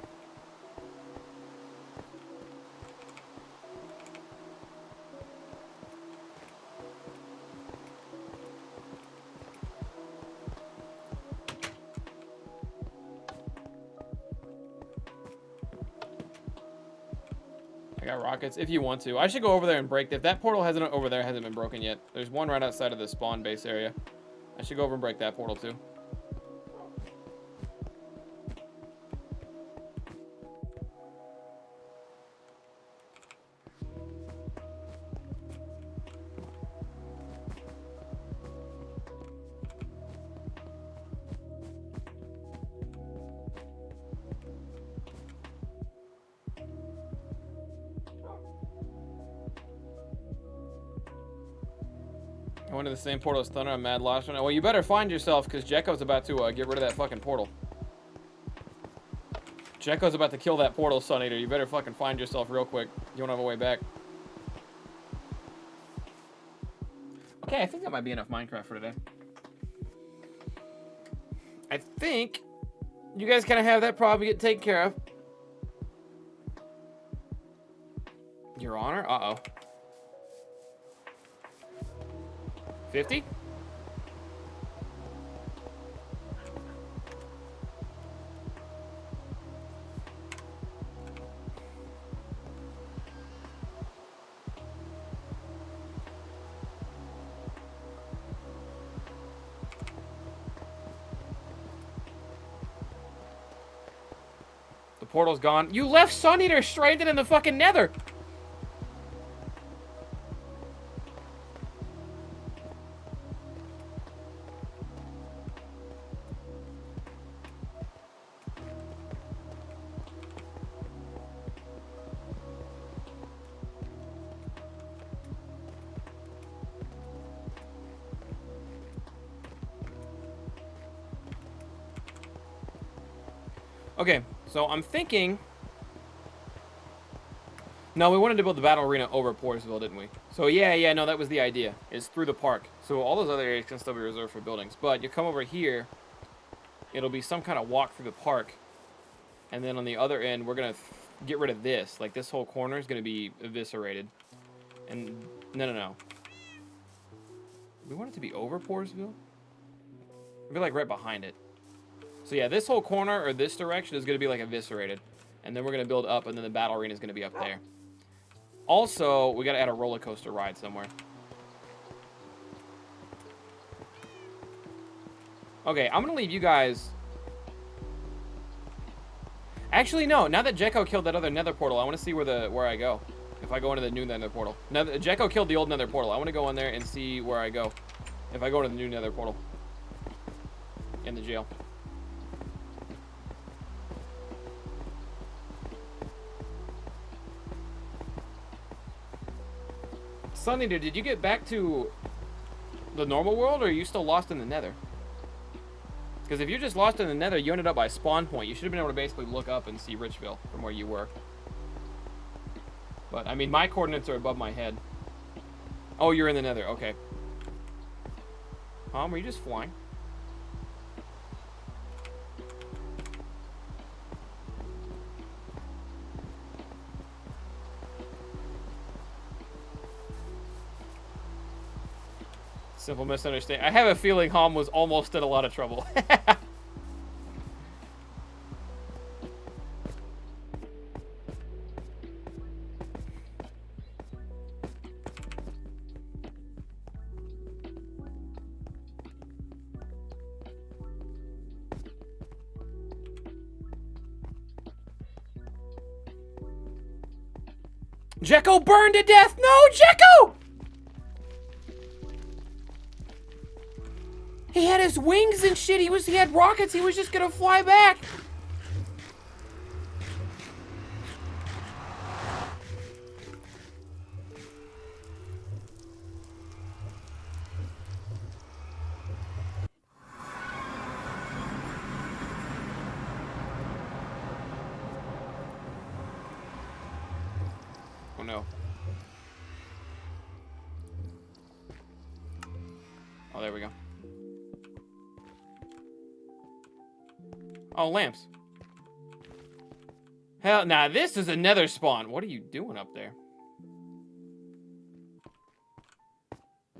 I got rockets if you want to. I should go over there and break. If that portal hasn't over there hasn't been broken yet, there's one right outside of the spawn base area. I should go over and break that portal too. I went to the same portal as Thunder. I'm mad lost right now. Well, you better find yourself, because Jekko's about to get rid of that fucking portal. Jekko's about to kill that portal, Sun Eater. You better fucking find yourself real quick. You don't have a way back. Okay, I think that might be enough Minecraft for today. I think you guys kind of have that problem get taken care of. Your Honor? Uh-oh. 50? The portal's gone. You left Sun Eater stranded in the fucking Nether. Okay, so I'm thinking... No, we wanted to build the battle arena over Poresville, didn't we? So yeah, no, that was the idea. It's through the park. So all those other areas can still be reserved for buildings. But you come over here, it'll be some kind of walk through the park. And then on the other end, we're going to get rid of this. Like, this whole corner is going to be eviscerated. And, no. We want it to be over Poresville? Maybe, like, right behind it. So yeah, this whole corner, or this direction, is going to be, like, eviscerated. And then we're going to build up, and then the battle arena is going to be up there. Also, we got to add a roller coaster ride somewhere. Okay, I'm going to leave you guys... Actually, no. Now that Jekko killed that other nether portal, I want to see where I go. If I go into the new nether portal. Now, Jekko killed the old nether portal. I want to go in there and see where I go. If I go to the new nether portal. In the jail. Sun Eater, did you get back to the normal world, or are you still lost in the nether? Because if you're just lost in the nether, you ended up by spawn point. You should have been able to basically look up and see Richville from where you were. But, I mean, my coordinates are above my head. Oh, you're in the nether. Okay. Were you just flying? Simple misunderstanding. I have a feeling Hom was almost in a lot of trouble. Jekko burned to death! No, Jekko! He had his wings and shit. He had rockets. He was just gonna fly back. Oh no. Oh, there we go. Oh, lamps. Hell, now this is a nether spawn. What are you doing up there?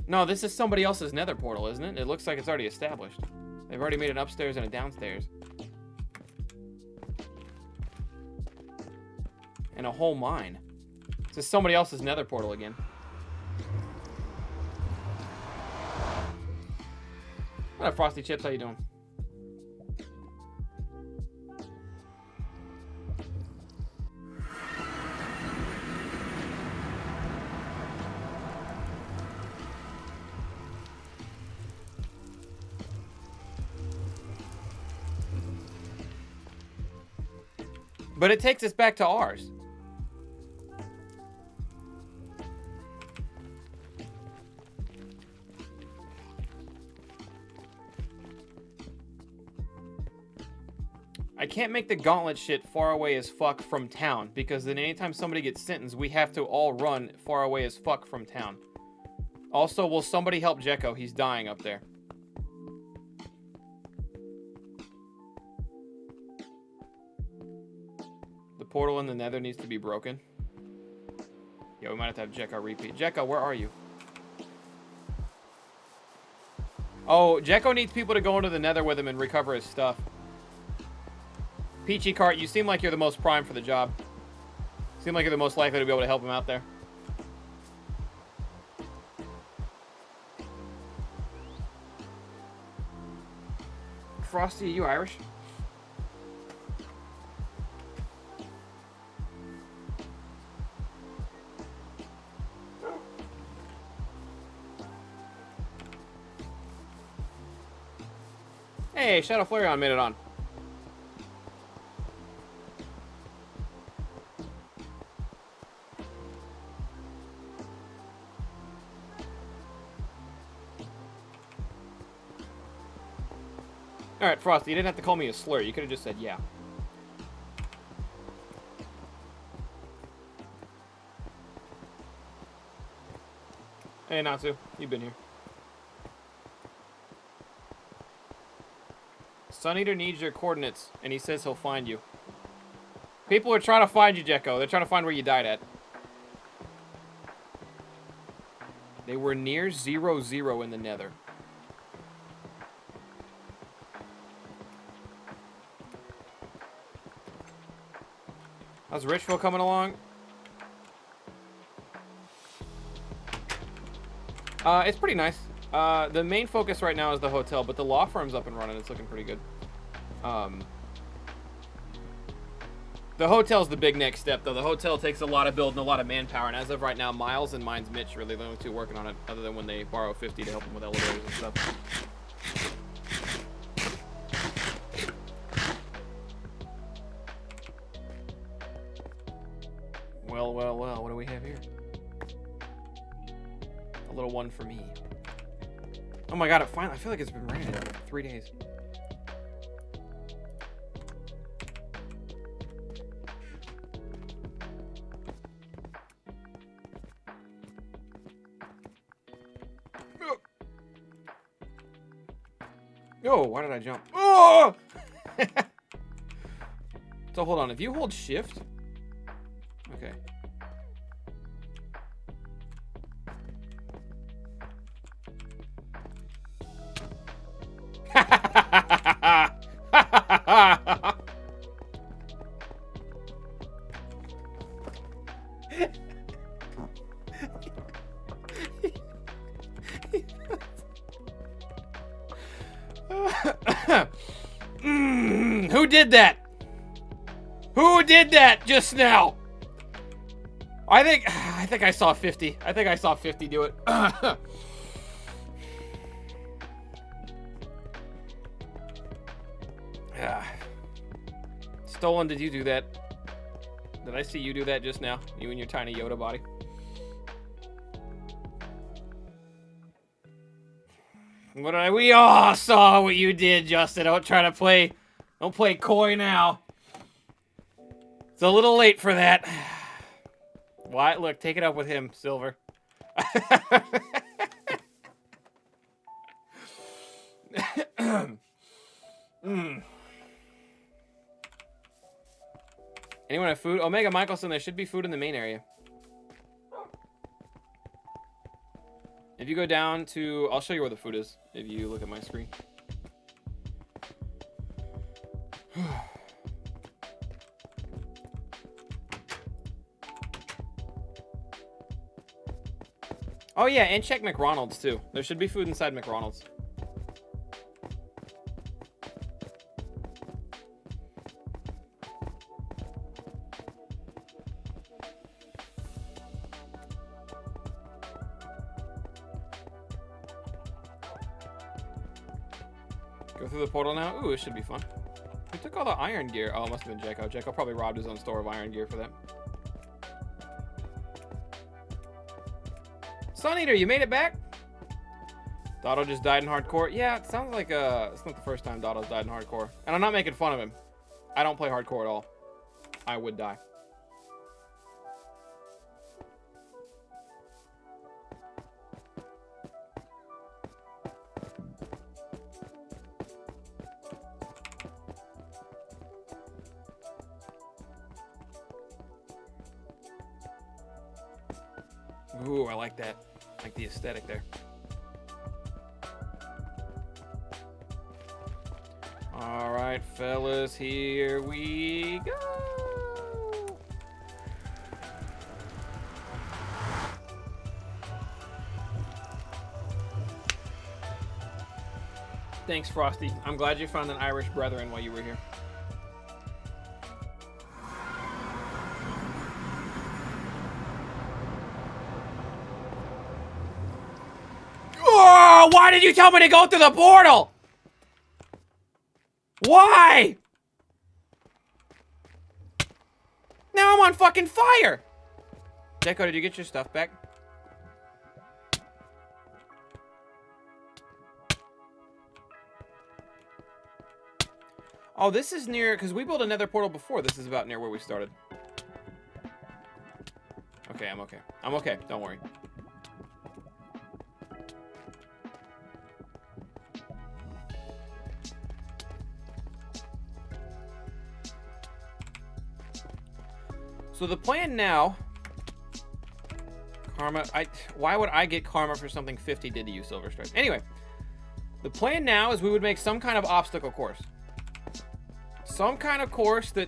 No, this is somebody else's nether portal, isn't it? It looks like it's already established. They've already made an upstairs and a downstairs. And a whole mine. This is somebody else's nether portal again. What up, Frosty Chips? How you doing? But it takes us back to ours. I can't make the gauntlet shit far away as fuck from town, because then anytime somebody gets sentenced, we have to all run far away as fuck from town. Also, will somebody help Jekko? He's dying up there. The portal in the nether needs to be broken. Yeah, we might have to have Jekko repeat. Jekko, where are you? Oh, Jekko needs people to go into the nether with him and recover his stuff. Peachy Cart, you seem like you're the most prime for the job. Seem like you're the most likely to be able to help him out there. Frosty, are you Irish? Hey, Shadow Flareon made it on. Alright, Frosty, you didn't have to call me a slur. You could have just said yeah. Hey, Natsu. You've been here. Sun Eater needs your coordinates, and he says he'll find you. People are trying to find you, Jekko. They're trying to find where you died at. They were near 0-0 in the nether. How's Richville coming along? It's pretty nice. The main focus right now is the hotel, but the law firm's up and running. It's looking pretty good. The hotel's the big next step, though. The hotel takes a lot of building, a lot of manpower, and as of right now, Miles and mine's Mitch really the only two working on it, other than when they borrow 50 to help them with elevators and stuff. Well, well, well, what do we have here? A little one for me. Oh my god, I feel like it's been raining for 3 days. Oh, why did I jump? Oh! So hold on, if you hold shift... Okay. Who did that? Who did that just now? I think I saw 50. I think I saw 50 do it. Stolen, did you do that? Did I see you do that just now? You and your tiny Yoda body? We all saw what you did, Justin. Don't try to play. Don't play coy now. It's a little late for that. Why? Look, take it up with him, Silver. Anyone have food? Omega Michelson, there should be food in the main area. If you go down to... I'll show you where the food is if you look at my screen. Oh yeah, and check McDonald's too. There should be food inside McDonald's. Go through the portal now. Ooh, it should be fun. Who took all the iron gear? Oh, it must have been Jekko. Jekko probably robbed his own store of iron gear for that. Sun Eater, you made it back? Dotto just died in hardcore. Yeah, it sounds like it's not the first time Dotto's died in hardcore. And I'm not making fun of him. I don't play hardcore at all. I would die. Ooh, I like that. I like the aesthetic there. All right, fellas, here we go. Thanks, Frosty. I'm glad you found an Irish brethren while you were here. Oh, why did you tell me to go through the portal? Why? Now I'm on fucking fire. Jekko, did you get your stuff back? Oh, this is near, because we built a nether portal before. This is about near where we started. Okay, I'm okay. I'm okay, don't worry. So the plan now, karma, why would I get karma for something 50 did to you, Silver Stripe? Anyway, the plan now is we would make some kind of obstacle course. Some kind of course that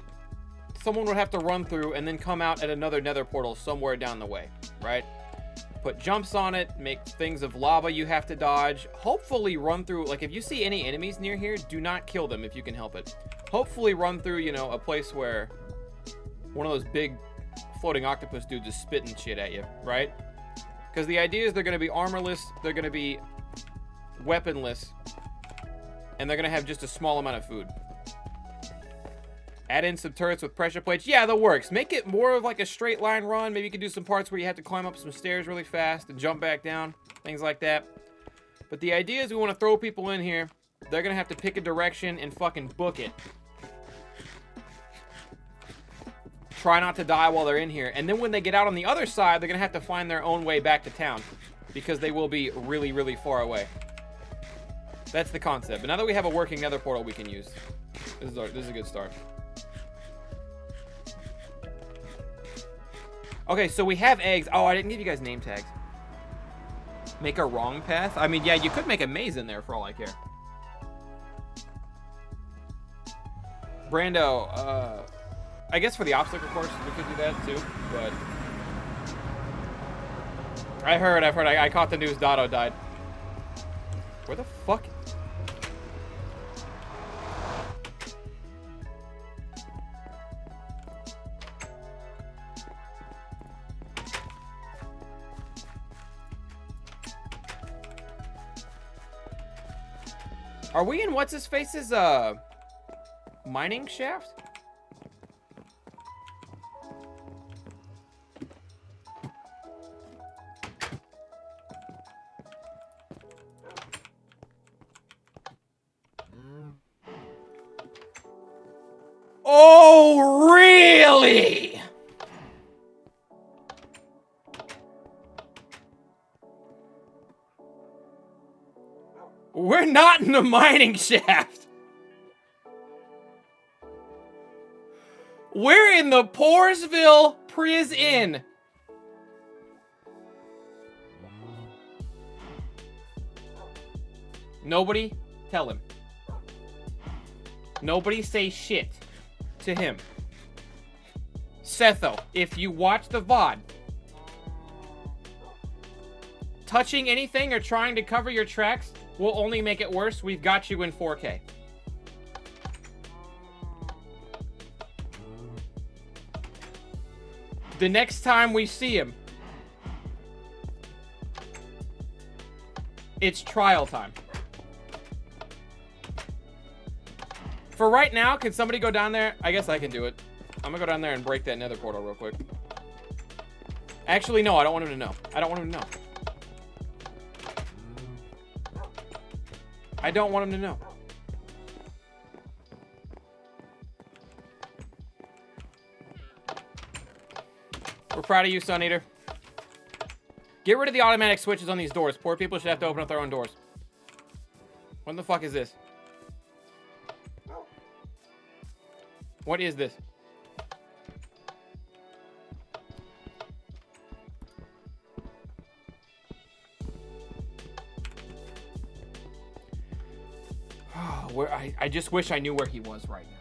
someone would have to run through and then come out at another nether portal somewhere down the way, right? Put jumps on it, make things of lava you have to dodge. Hopefully run through, like if you see any enemies near here, do not kill them if you can help it. Hopefully run through, you know, a place where one of those big floating octopus dudes is spitting shit at you, right? Because the idea is they're going to be armorless, they're going to be weaponless, and they're going to have just a small amount of food. Add in some turrets with pressure plates. Yeah, that works. Make it more of like a straight line run. Maybe you could do some parts where you have to climb up some stairs really fast and jump back down. Things like that. But the idea is we want to throw people in here. They're going to have to pick a direction and fucking book it. Try not to die while they're in here. And then when they get out on the other side, they're going to have to find their own way back to town. Because they will be really, really far away. That's the concept. But now that we have a working nether portal we can use. This is a good start. Okay, so we have eggs. Oh, I didn't give you guys name tags. Make a wrong path? I mean, yeah, you could make a maze in there for all I care. Brando, I guess for the obstacle course, we could do that too, but... I've heard. I caught the news Dotto died. Where the fuck? Are we in what's-his-face's, mining shaft? Oh, really? We're not in the mining shaft. We're in the Poorsville prison. Nobody tell him. Nobody say shit to him. Setho, if you watch the VOD, touching anything or trying to cover your tracks will only make it worse. We've got you in 4K. The next time we see him, it's trial time. For right now, can somebody go down there? I guess I can do it. I'm gonna go down there and break that nether portal real quick. Actually, no, I don't want him to know. I don't want him to know. I don't want him to know. We're proud of you, Sun Eater. Get rid of the automatic switches on these doors. Poor people should have to open up their own doors. What the fuck is this? What is this? Where I just wish I knew where he was right now.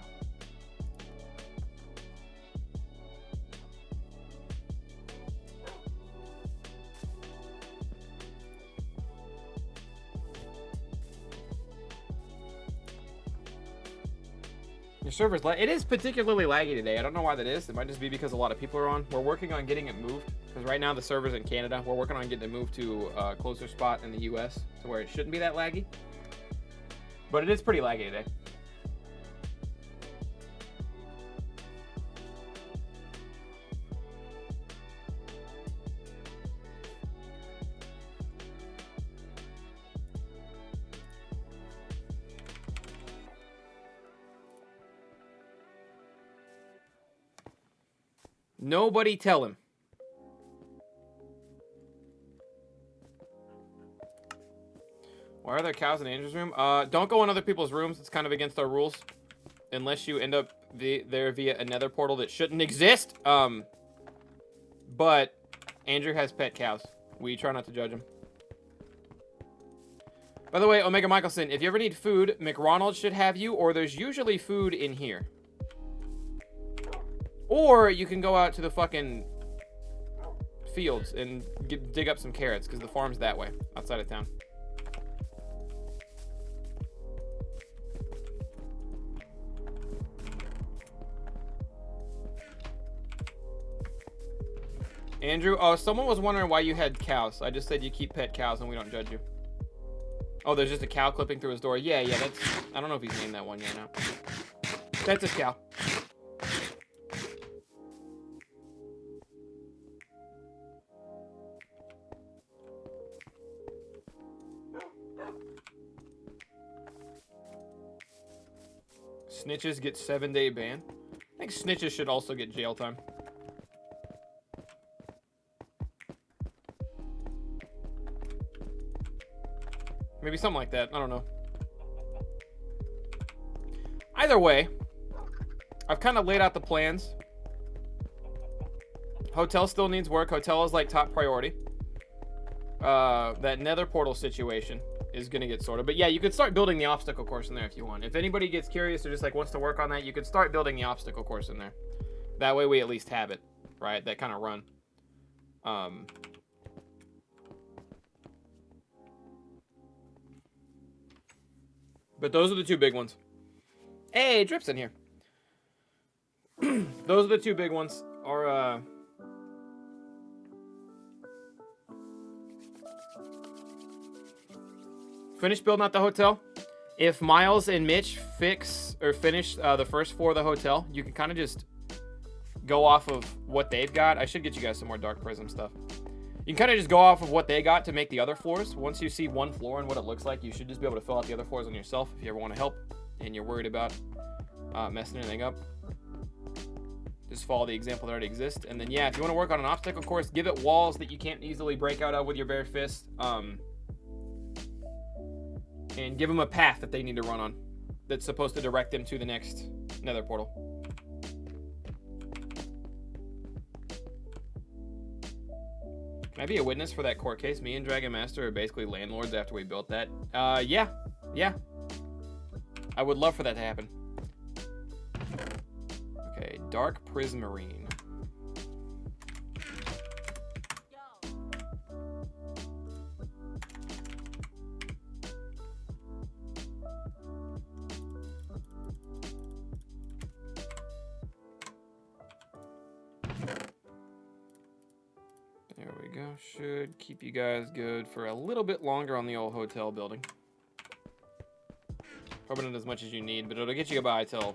Your server's it is particularly laggy today. I don't know why that is. It might just be because a lot of people are on. We're working on getting it moved. Because right now the server's in Canada. We're working on getting it moved to a closer spot in the US to where it shouldn't be that laggy. But it is pretty laggy today. Nobody tell him. Why are there cows in Andrew's room? Don't go in other people's rooms. It's kind of against our rules. Unless you end up there via a nether portal that shouldn't exist. But Andrew has pet cows. We try not to judge him. By the way, Omega Michelson, if you ever need food, McRonald's should have you, or there's usually food in here. Or you can go out to the fucking fields and dig up some carrots, because the farm's that way, outside of town. Andrew, oh, someone was wondering why you had cows. I just said you keep pet cows and we don't judge you. Oh, there's just a cow clipping through his door. Yeah, that's... I don't know if he's named that one yet now. That's his cow. Snitches get 7-day ban. I think snitches should also get jail time. Maybe something like that. I don't know. Either way, I've kind of laid out the plans. Hotel still needs work. Hotel is like top priority. That nether portal situation is going to get sorted. But yeah, you could start building the obstacle course in there if you want. If anybody gets curious or just like wants to work on that, you could start building the obstacle course in there. That way we at least have it, right? That kind of run. But those are the two big ones. Hey, Drip's in here. Those are the two big ones. Are finish building out the hotel. If Miles and Mitch finish the first floor of the hotel, you can kind of just go off of what they've got. I should get you guys some more Dark Prism stuff. You can kind of just go off of what they got to make the other floors. Once you see one floor and what it looks like, you should just be able to fill out the other floors on yourself if you ever want to help and you're worried about messing anything up. Just follow the example that already exists. And then, yeah, if you want to work on an obstacle course, give it walls that you can't easily break out of with your bare fist. And give them a path that they need to run on that's supposed to direct them to the next nether portal. Can I be a witness for that court case? Me and Dragon Master are basically landlords after we built that. Yeah. Yeah. I would love for that to happen. Okay, Dark Prismarine. There we go. Should keep you guys good for a little bit longer on the old hotel building. Probably not as much as you need, but it'll get you by till...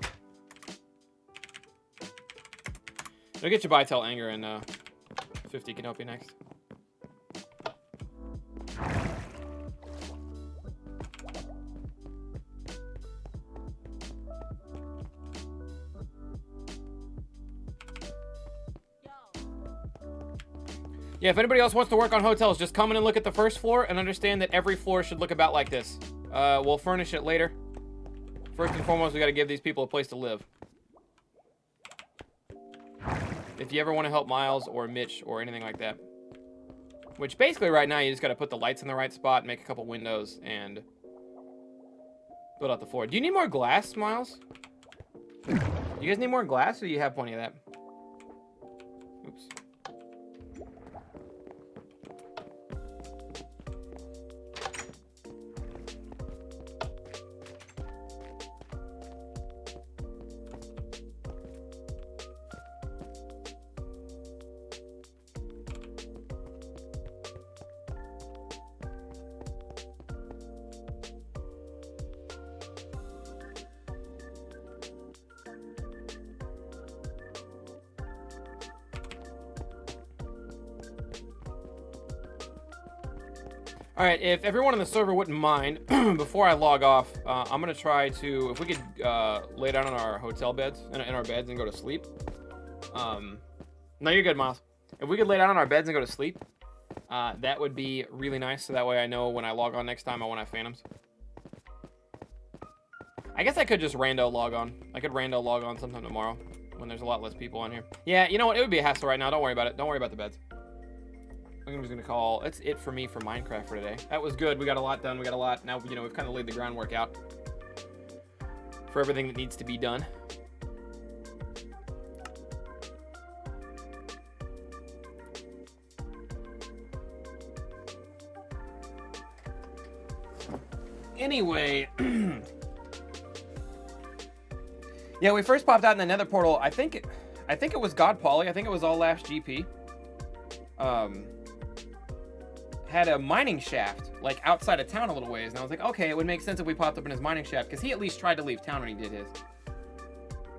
It'll get you by till Anger and 50 can help you next. Yeah, if anybody else wants to work on hotels, just come in and look at the first floor and understand that every floor should look about like this. We'll furnish it later. First and foremost, we got to give these people a place to live. If you ever want to help Miles or Mitch or anything like that. Which basically right now you just got to put the lights in the right spot, make a couple windows, and build out the floor. Do you need more glass, Miles? You guys need more glass, or you have plenty of that? Oops. All right, if everyone on the server wouldn't mind, before I log off, I'm gonna try to, if we could lay down on our hotel beds, in our beds and go to sleep. No, you're good, Miles. If we could lay down on our beds and go to sleep, that would be really nice. So that way I know when I log on next time I won't have phantoms. I guess I could just rando log on. I could rando log on sometime tomorrow when there's a lot less people on here. Yeah, you know what? It would be a hassle right now. Don't worry about it. Don't worry about the beds. I'm just gonna call. That's it for me for Minecraft for today. That was good. We got a lot done. We got a lot. Now, you know, we've kind of laid the groundwork out for everything that needs to be done. Anyway, yeah, we first popped out in the Nether portal. I think it was God Polly. I think it was all last GP. Had a mining shaft like outside of town a little ways, and I was like, okay, it would make sense if we popped up in his mining shaft, because he at least tried to leave town when he did his,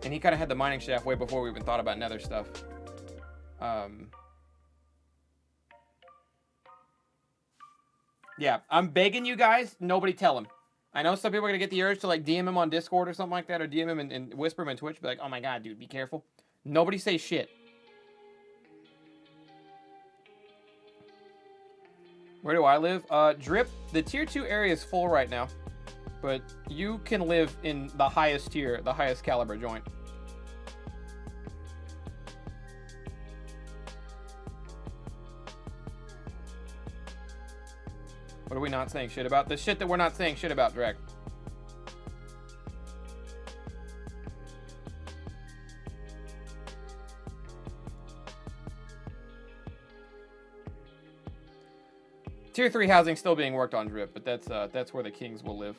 and he kind of had the mining shaft way before we even thought about Nether stuff. Yeah, I'm begging you guys, nobody tell him. I know some people are gonna get the urge to like DM him on Discord or something like that, or DM him and whisper him on Twitch, be like, oh my god, dude, be careful. Nobody say shit. Where do I live? Drip, the tier 2 area is full right now, but you can live in the highest tier, the highest caliber joint. What are we not saying shit about? The shit that we're not saying shit about, Drek. Tier 3 housing still being worked on, Drip, but that's where the kings will live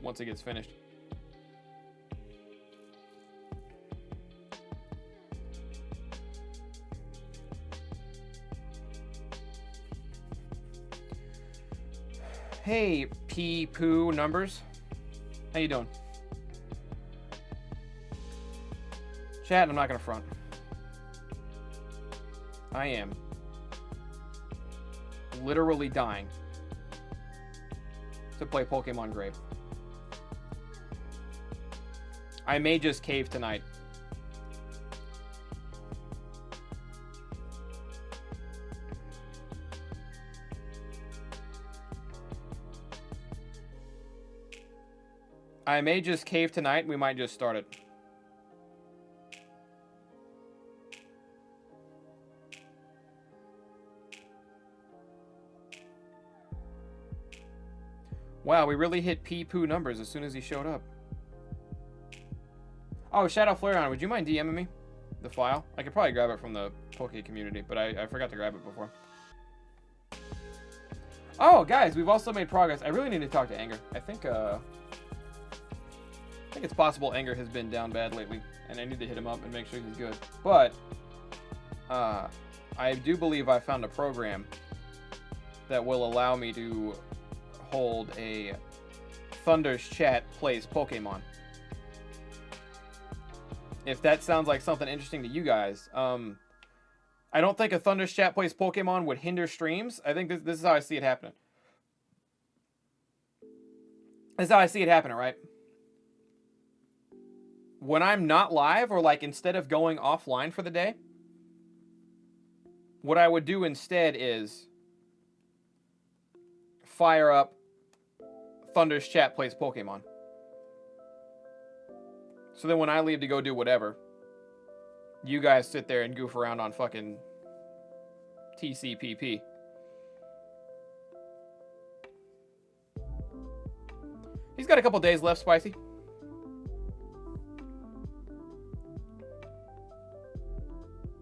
once it gets finished. Hey, poo numbers. How you doing? Chat, I'm not gonna front. I am literally dying to play Pokemon Grave. I may just cave tonight. I may just cave tonight. We might just start it. Wow, we really hit pee-poo numbers as soon as he showed up. Oh, Shadow Flareon, would you mind DMing me the file? I could probably grab it from the Poke community, but I forgot to grab it before. Oh, guys, we've also made progress. I really need to talk to Anger. I think it's possible Anger has been down bad lately, and I need to hit him up and make sure he's good. But I do believe I found a program that will allow me to hold a Thunder's Chat plays Pokemon. If that sounds like something interesting to you guys, I don't think a Thunder's Chat plays Pokemon would hinder streams. I think this is how I see it happening. This is how I see it happening, right? When I'm not live, or like instead of going offline for the day, what I would do instead is fire up Thunder's Chat plays Pokemon. So then when I leave to go do whatever, you guys sit there and goof around on fucking TCPP. He's got a couple days left, Spicy.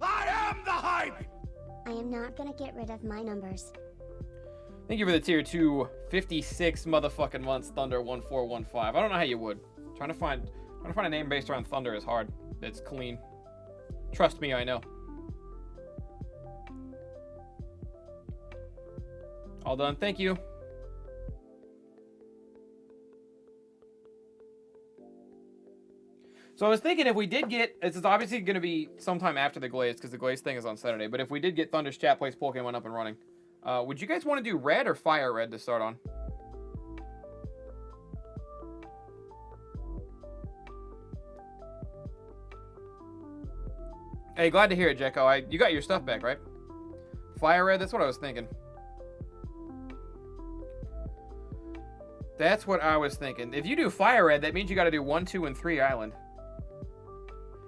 I am the hype! I am not gonna get rid of my numbers. Thank you for the tier 2, 56 motherfucking months, Thunder1415. I don't know how you would. Trying to find a name based around Thunder is hard. It's clean. Trust me, I know. All done. Thank you. So I was thinking if we did get, this is obviously going to be sometime after the Glaze, because the Glaze thing is on Saturday, but if we did get Thunder's Chat plays Pokemon up and running, would you guys want to do Red or Fire Red to start on? Hey, glad to hear it, Jekko. You got your stuff back, right? Fire Red, that's what I was thinking. That's what I was thinking. If you do Fire Red, that means you got to do 1, 2, and 3 Island.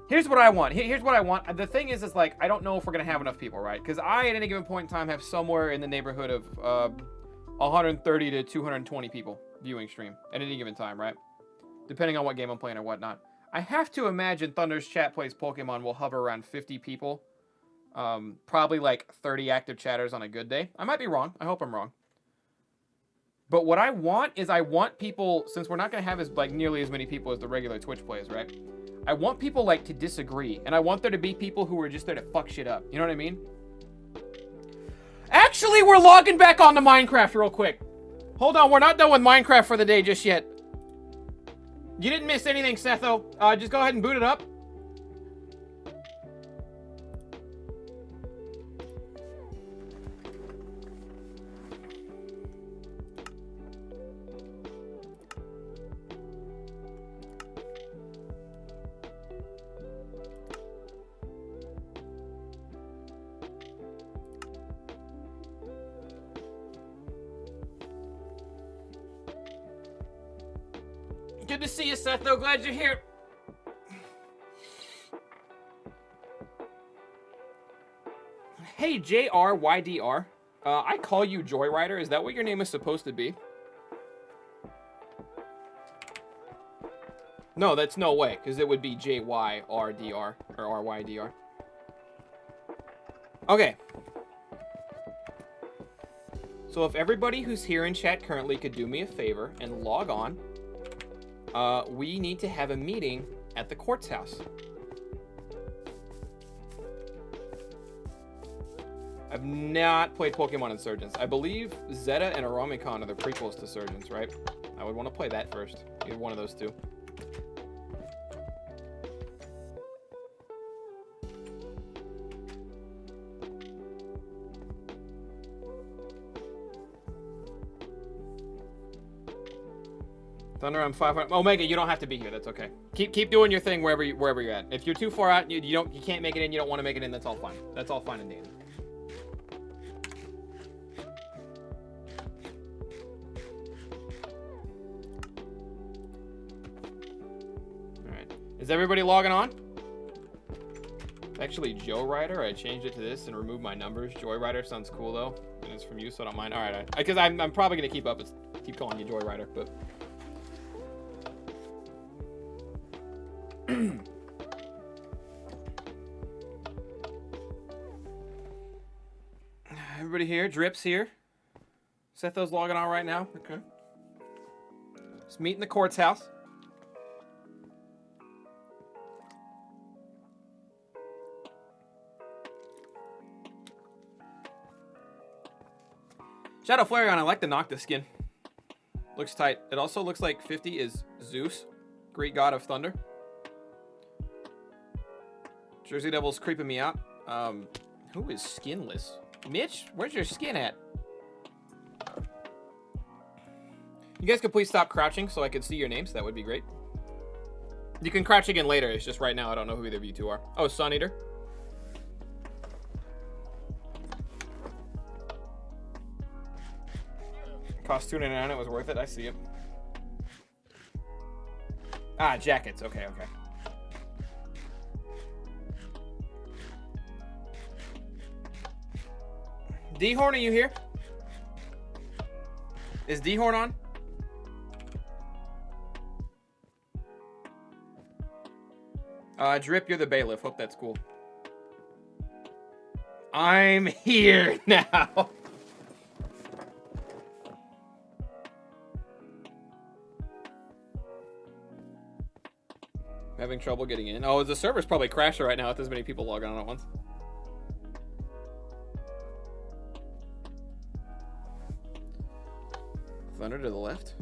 Here's what I want. Here's what I want. The thing is like, I don't know if we're going to have enough people, right? Because I, at any given point in time, have somewhere in the neighborhood of 130 to 220 people viewing stream at any given time, right? Depending on what game I'm playing or whatnot. I have to imagine Thunder's Chat plays Pokemon will hover around 50 people. Probably like 30 active chatters on a good day. I might be wrong. I hope I'm wrong. But what I want is I want people, since we're not going to have nearly as many people as the regular Twitch plays, right? I want people like to disagree, and I want there to be people who are just there to fuck shit up. You know what I mean? Actually, we're logging back onto Minecraft real quick. Hold on, we're not done with Minecraft for the day just yet. You didn't miss anything, Setho. Just go ahead and boot it up. Good to see you, Seth, though. Glad you're here. Hey, JRYDR. I call you Joyrider. Is that what your name is supposed to be? No, that's no way, because it would be JYRDR, or RYDR. Okay. So if everybody who's here in chat currently could do me a favor and log on, we need to have a meeting at the Quartz house. I've not played Pokemon Insurgents. I believe Zeta and Aramicon are the prequels to Surgeons, right? I would want to play that first. Either one of those two. Thunder, I'm 500. Omega, you don't have to be here. That's okay. Keep doing your thing wherever you're at. If you're too far out, you can't make it in. You don't want to make it in. That's all fine. That's all fine and dandy. All right. Is everybody logging on? Actually, Joe Rider. I changed it to this and removed my numbers. Joy Rider sounds cool though, and it's from you, so I don't mind. All right. Because I'm probably gonna keep up keep calling you Joyrider, but... Everybody here? Drip's here. Setho's logging on right now. Okay. Let's meet in the court's house. Shadow Flareon, I like the Noctis skin. Looks tight. It also looks like 50 is Zeus, Greek god of thunder. Jersey Devil's creeping me out. Who is skinless? Mitch, where's your skin at? You guys could please stop crouching so I could see your names. That would be great. You can crouch again later. It's just right now I don't know who either of you two are. Oh, Sun Eater. Cost $2.99. It was worth it. I see it. Ah, jackets. Okay, okay. D-Horn, are you here? Is D-Horn on? Drip, you're the bailiff. Hope that's cool. I'm here now. Having trouble getting in. Oh, the server's probably crashing right now with this many people logging on at once. Thunder to the left.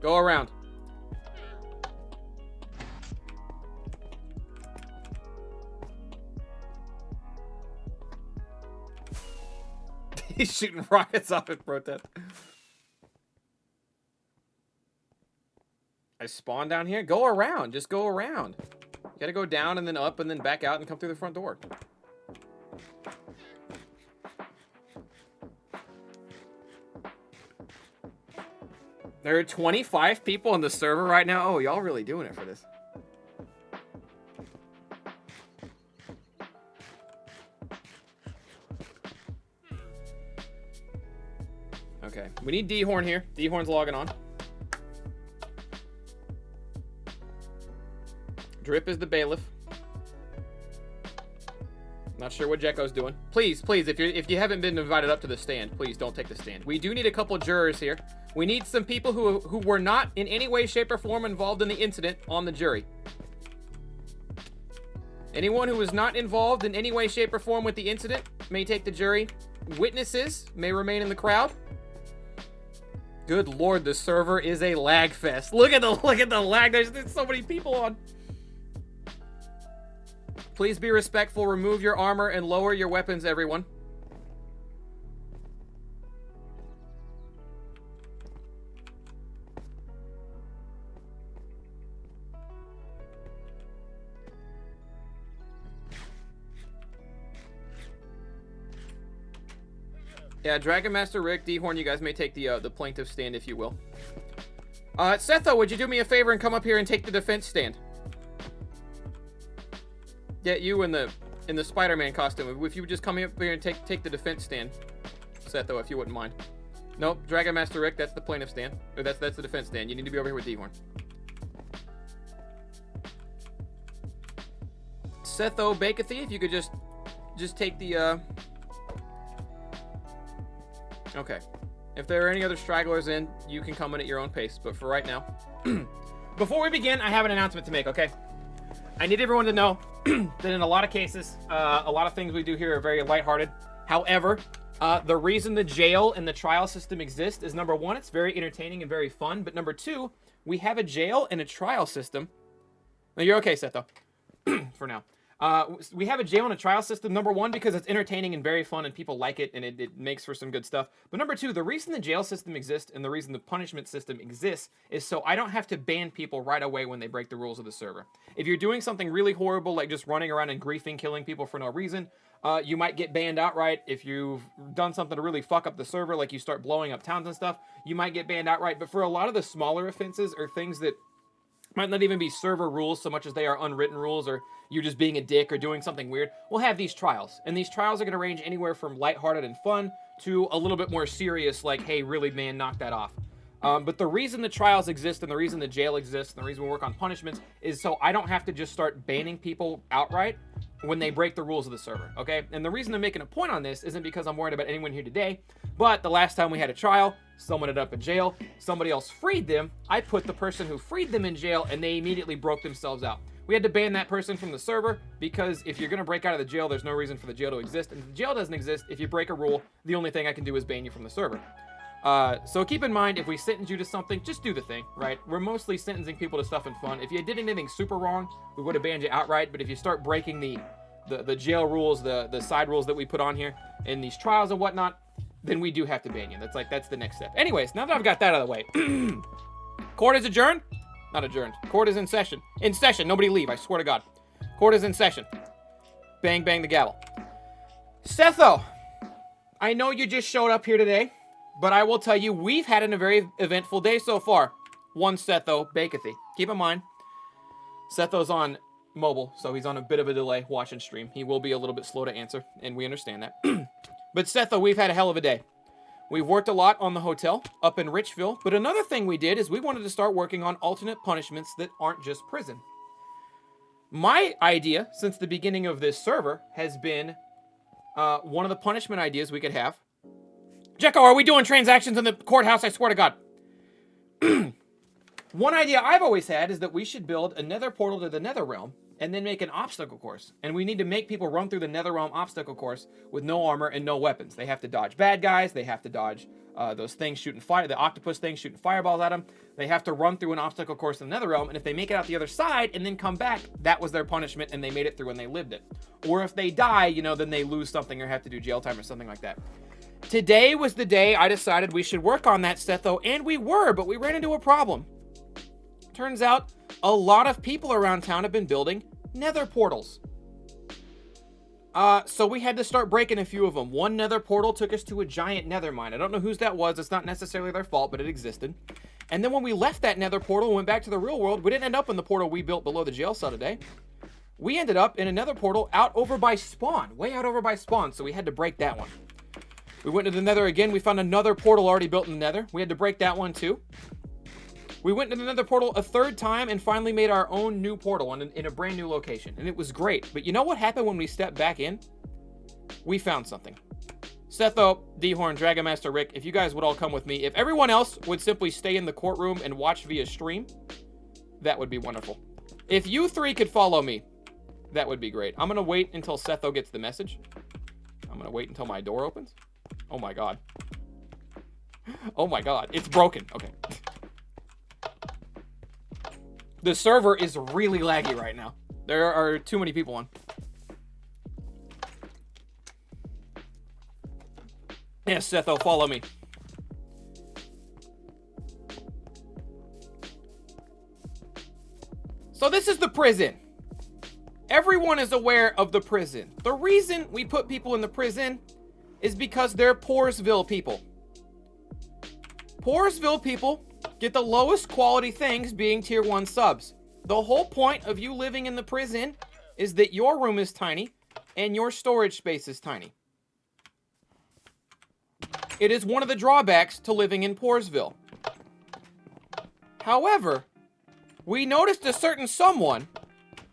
Go around. He's shooting rockets off at protest. I spawn down here. Go around. Just go around. You gotta go down and then up and then back out and come through the front door. There are 25 people on the server right now. Oh, y'all really doing it for this. Okay, we need D-Horn here. D-Horn's logging on. Drip is the bailiff. Not sure what Jekko's doing. Please, please, if you haven't been invited up to the stand, please don't take the stand. We do need a couple jurors here. We need some people who were not in any way, shape, or form involved in the incident on the jury. Anyone who was not involved in any way, shape, or form with the incident may take the jury. Witnesses may remain in the crowd. Good lord, the server is a lag fest. Look at the lag. There's so many people on. Please be respectful. Remove your armor and lower your weapons, everyone. Yeah, Dragon Master Rick, D-Horn, you guys may take the plaintiff stand if you will. Setho, would you do me a favor and come up here and take the defense stand? Get you in the Spider-Man costume. If you would just come up here and take the defense stand, Setho, if you wouldn't mind. Nope, Dragon Master Rick, that's the plaintiff stand. Or that's the defense stand. You need to be over here with D-Horn. Setho Bakathy, if you could just take the Okay. If there are any other stragglers in, you can come in at your own pace. But for right now... Before we begin, I have an announcement to make, okay? I need everyone to know that in a lot of cases, a lot of things we do here are very lighthearted. However, the reason the jail and the trial system exist is, number one, it's very entertaining and very fun. But number two, we have a jail and a trial system. No, you're okay, Setho. For now. We have a jail and a trial system, number one, because it's entertaining and very fun and people like it and it makes for some good stuff. But number two, the reason the jail system exists and the reason the punishment system exists is so I don't have to ban people right away when they break the rules of the server. If you're doing something really horrible, like just running around and griefing, killing people for no reason, you might get banned outright. If you've done something to really fuck up the server, like you start blowing up towns and stuff, you might get banned outright. But for a lot of the smaller offenses or things that Might not even be server rules so much as they are unwritten rules, or you just being a dick or doing something weird. We'll have these trials, and these trials are going to range anywhere from lighthearted and fun to a little bit more serious, like, hey, really, man, knock that off. But the reason the trials exist and the reason the jail exists and the reason we work on punishments is so I don't have to just start banning people outright when they break the rules of the server, okay? And the reason I'm making a point on this isn't because I'm worried about anyone here today, but the last time we had a trial, someone ended up in jail, somebody else freed them, I put the person who freed them in jail, and they immediately broke themselves out. We had to ban that person from the server because if you're going to break out of the jail, there's no reason for the jail to exist, and if the jail doesn't exist, if you break a rule, the only thing I can do is ban you from the server. So keep in mind, if we sentence you to something, just do the thing, right? We're mostly sentencing people to stuff and fun. If you did anything super wrong, we would have banned you outright, but if you start breaking the jail rules, the side rules that we put on here in these trials and whatnot, then we do have to ban you. That's the next step. Anyways, now that I've got that out of the way, court is adjourned? Not adjourned. Court is in session. In session. Nobody leave, I swear to God. Court is in session. Bang, bang the gavel. Setho, I know you just showed up here today, but I will tell you, we've had a very eventful day so far. One Setho, Bakathy. Keep in mind, Setho's on mobile, so he's on a bit of a delay watching stream. He will be a little bit slow to answer, and we understand that. But Setho, we've had a hell of a day. We've worked a lot on the hotel up in Richville, but another thing we did is we wanted to start working on alternate punishments that aren't just prison. My idea, since the beginning of this server, has been one of the punishment ideas we could have. Jekko, are we doing transactions in the courthouse? I swear to God. One idea I've always had is that we should build a nether portal to the nether realm and then make an obstacle course. And we need to make people run through the nether realm obstacle course with no armor and no weapons. They have to dodge bad guys. They have to dodge those things shooting fire, the octopus things shooting fireballs at them. They have to run through an obstacle course in the nether realm. And if they make it out the other side and then come back, that was their punishment and they made it through and they lived it. Or if they die, you know, then they lose something or have to do jail time or something like that. Today was the day I decided we should work on that, Setho, and we were, but we ran into a problem. Turns out a lot of people around town have been building nether portals. So we had to start breaking a few of them. One nether portal took us to a giant nether mine. I don't know whose that was. It's not necessarily their fault, but it existed. And then when we left that nether portal and went back to the real world, we didn't end up in the portal we built below the jail cell today. We ended up in a nether portal out over by spawn, way out over by spawn, so we had to break that one. We went to the nether again. We found another portal already built in the nether. We had to break that one too. We went to the nether portal a third time and finally made our own new portal in a brand new location. And it was great. But you know what happened when we stepped back in? We found something. Setho, D-Horn, Dragon Master Rick, if you guys would all come with me. If everyone else would simply stay in the courtroom and watch via stream, that would be wonderful. If you three could follow me, that would be great. I'm going to wait until Setho gets the message. I'm going to wait until my door opens. Oh my God. Oh my God. It's broken. Okay. The server is really laggy right now. There are too many people on. Yes, Setho, follow me. So this is the prison. Everyone is aware of the prison. The reason we put people in the prison is because they're Poorsville people. Poorsville people get the lowest quality things being tier 1 subs. The whole point of you living in the prison is that your room is tiny and your storage space is tiny. It is one of the drawbacks to living in Poorsville. However, we noticed a certain someone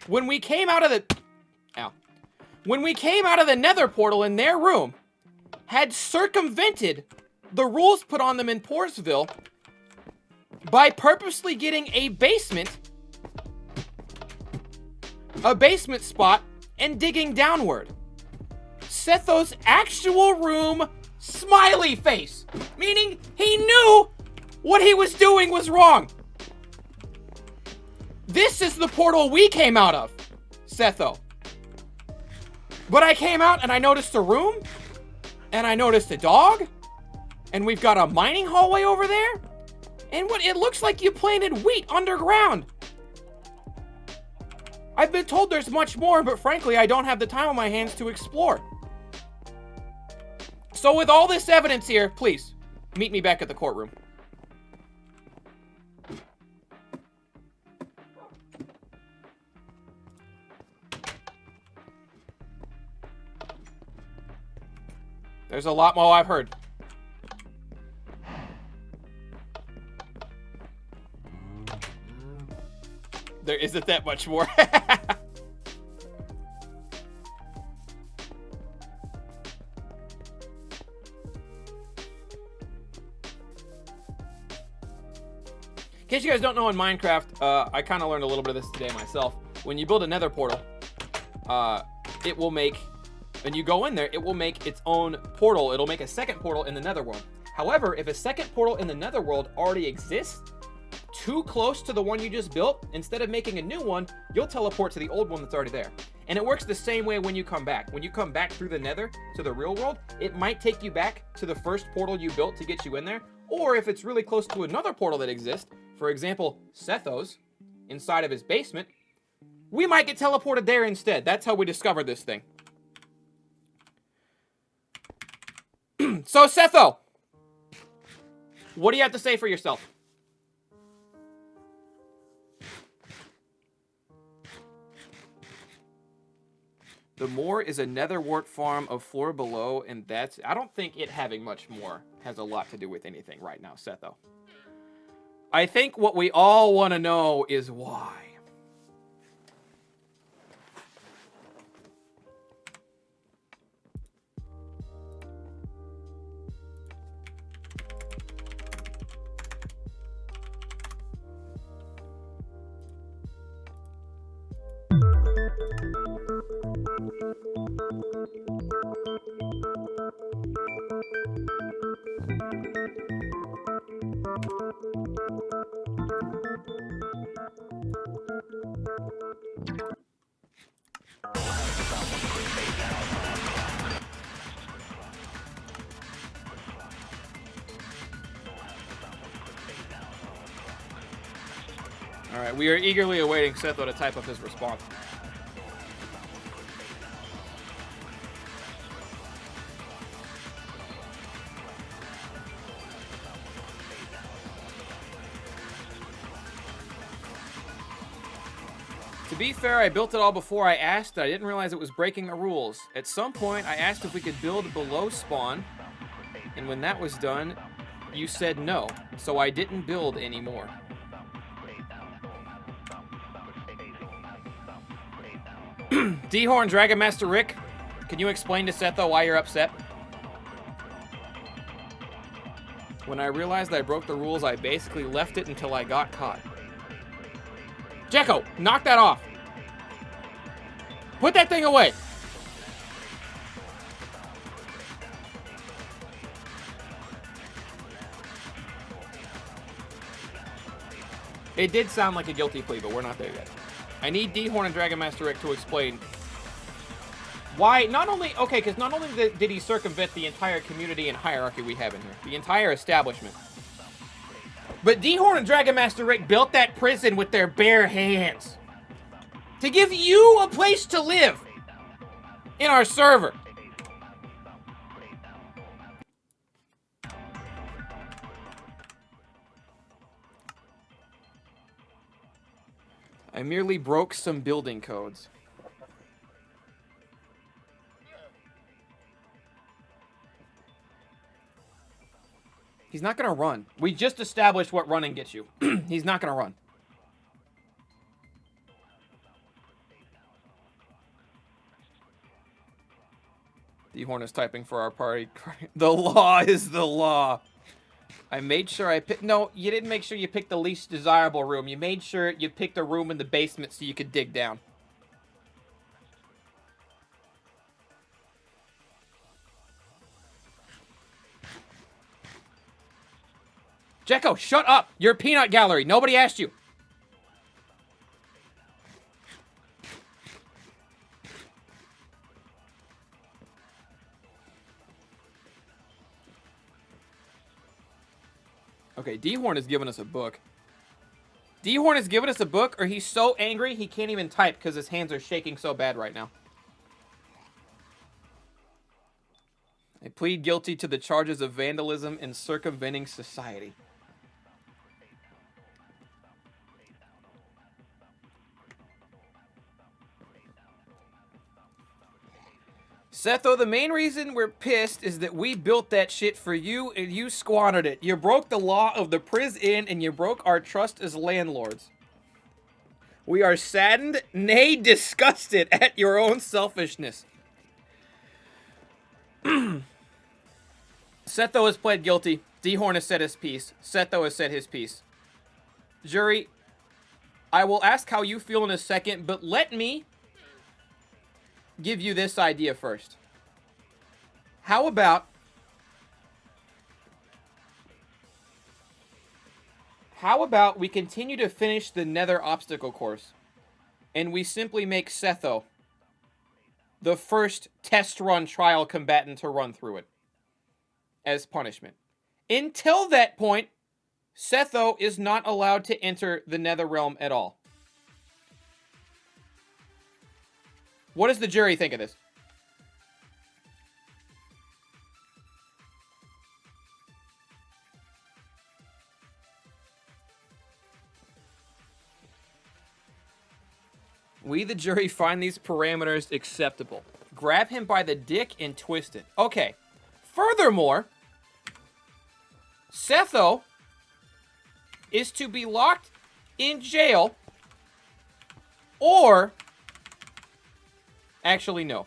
when we came out of the nether portal in their room had circumvented the rules put on them in Poorsville by purposely getting a basement spot and digging downward. Setho's actual room smiley face, meaning he knew what he was doing was wrong. This is the portal we came out of, Setho. But I came out and I noticed a room, and I noticed a dog, and we've got a mining hallway over there, and what it looks like you planted wheat underground. I've been told there's much more, but frankly, I don't have the time on my hands to explore. So with all this evidence here, please, meet me back at the courtroom. There's a lot more I've heard. There isn't that much more. In case you guys don't know, in Minecraft, I kind of learned a little bit of this today myself. When you build a nether portal, it will make, when you go in there, it will make its own portal. It'll make a second portal in the netherworld. However, if a second portal in the netherworld already exists, too close to the one you just built, instead of making a new one, you'll teleport to the old one that's already there. And it works the same way when you come back. When you come back through the nether to the real world, it might take you back to the first portal you built to get you in there. Or if it's really close to another portal that exists, for example, Setho's, inside of his basement, we might get teleported there instead. That's how we discovered this thing. So, Setho, what do you have to say for yourself? The more is a nether wart farm of floor below, and that's... I don't think it having much more has a lot to do with anything right now, Setho. I think what we all want to know is why. All right, we are eagerly awaiting Setho to type up his response. To be fair, I built it all before I asked. I didn't realize it was breaking the rules. At some point, I asked if we could build below spawn, and when that was done, you said no, so I didn't build anymore. D-Horn Dragon Master Rick, can you explain to Setho why you're upset? When I realized I broke the rules, I basically left it until I got caught. Jekko, knock that off. Put that thing away. It did sound like a guilty plea, but we're not there yet. I need D-Horn and Dragon Master Rick to explain why, not only, okay, because not only did he circumvent the entire community and hierarchy we have in here, the entire establishment, but D-Horn and Dragon Master Rick built that prison with their bare hands to give you a place to live in our server. I merely broke some building codes. He's not gonna run. We just established what running gets you. He's not gonna run. D-Horn is typing for our party. The law is the law. I made sure I picked... No, you didn't make sure you picked the least desirable room. You made sure you picked a room in the basement so you could dig down. Jekko, shut up! You're a peanut gallery. Nobody asked you. Okay, D-Horn has given us a book. D-Horn has given us a book, or he's so angry he can't even type because his hands are shaking so bad right now. I plead guilty to the charges of vandalism and circumventing society. Setho, the main reason we're pissed is that we built that shit for you and you squandered it. You broke the law of the Priz Inn and you broke our trust as landlords. We are saddened, nay disgusted at your own selfishness. Setho has pled guilty. D-Horn has said his piece. Setho has said his piece. Jury, I will ask how you feel in a second, but let me give you this idea first. How about we continue to finish the Nether obstacle course and we simply make Setho the first test run trial combatant to run through it as punishment. Until that point, Setho is not allowed to enter the Nether realm at all. What does the jury think of this? We, the jury, find these parameters acceptable. Grab him by the dick and twist it. Okay. Furthermore, Setho is to be locked in jail or... Actually, no.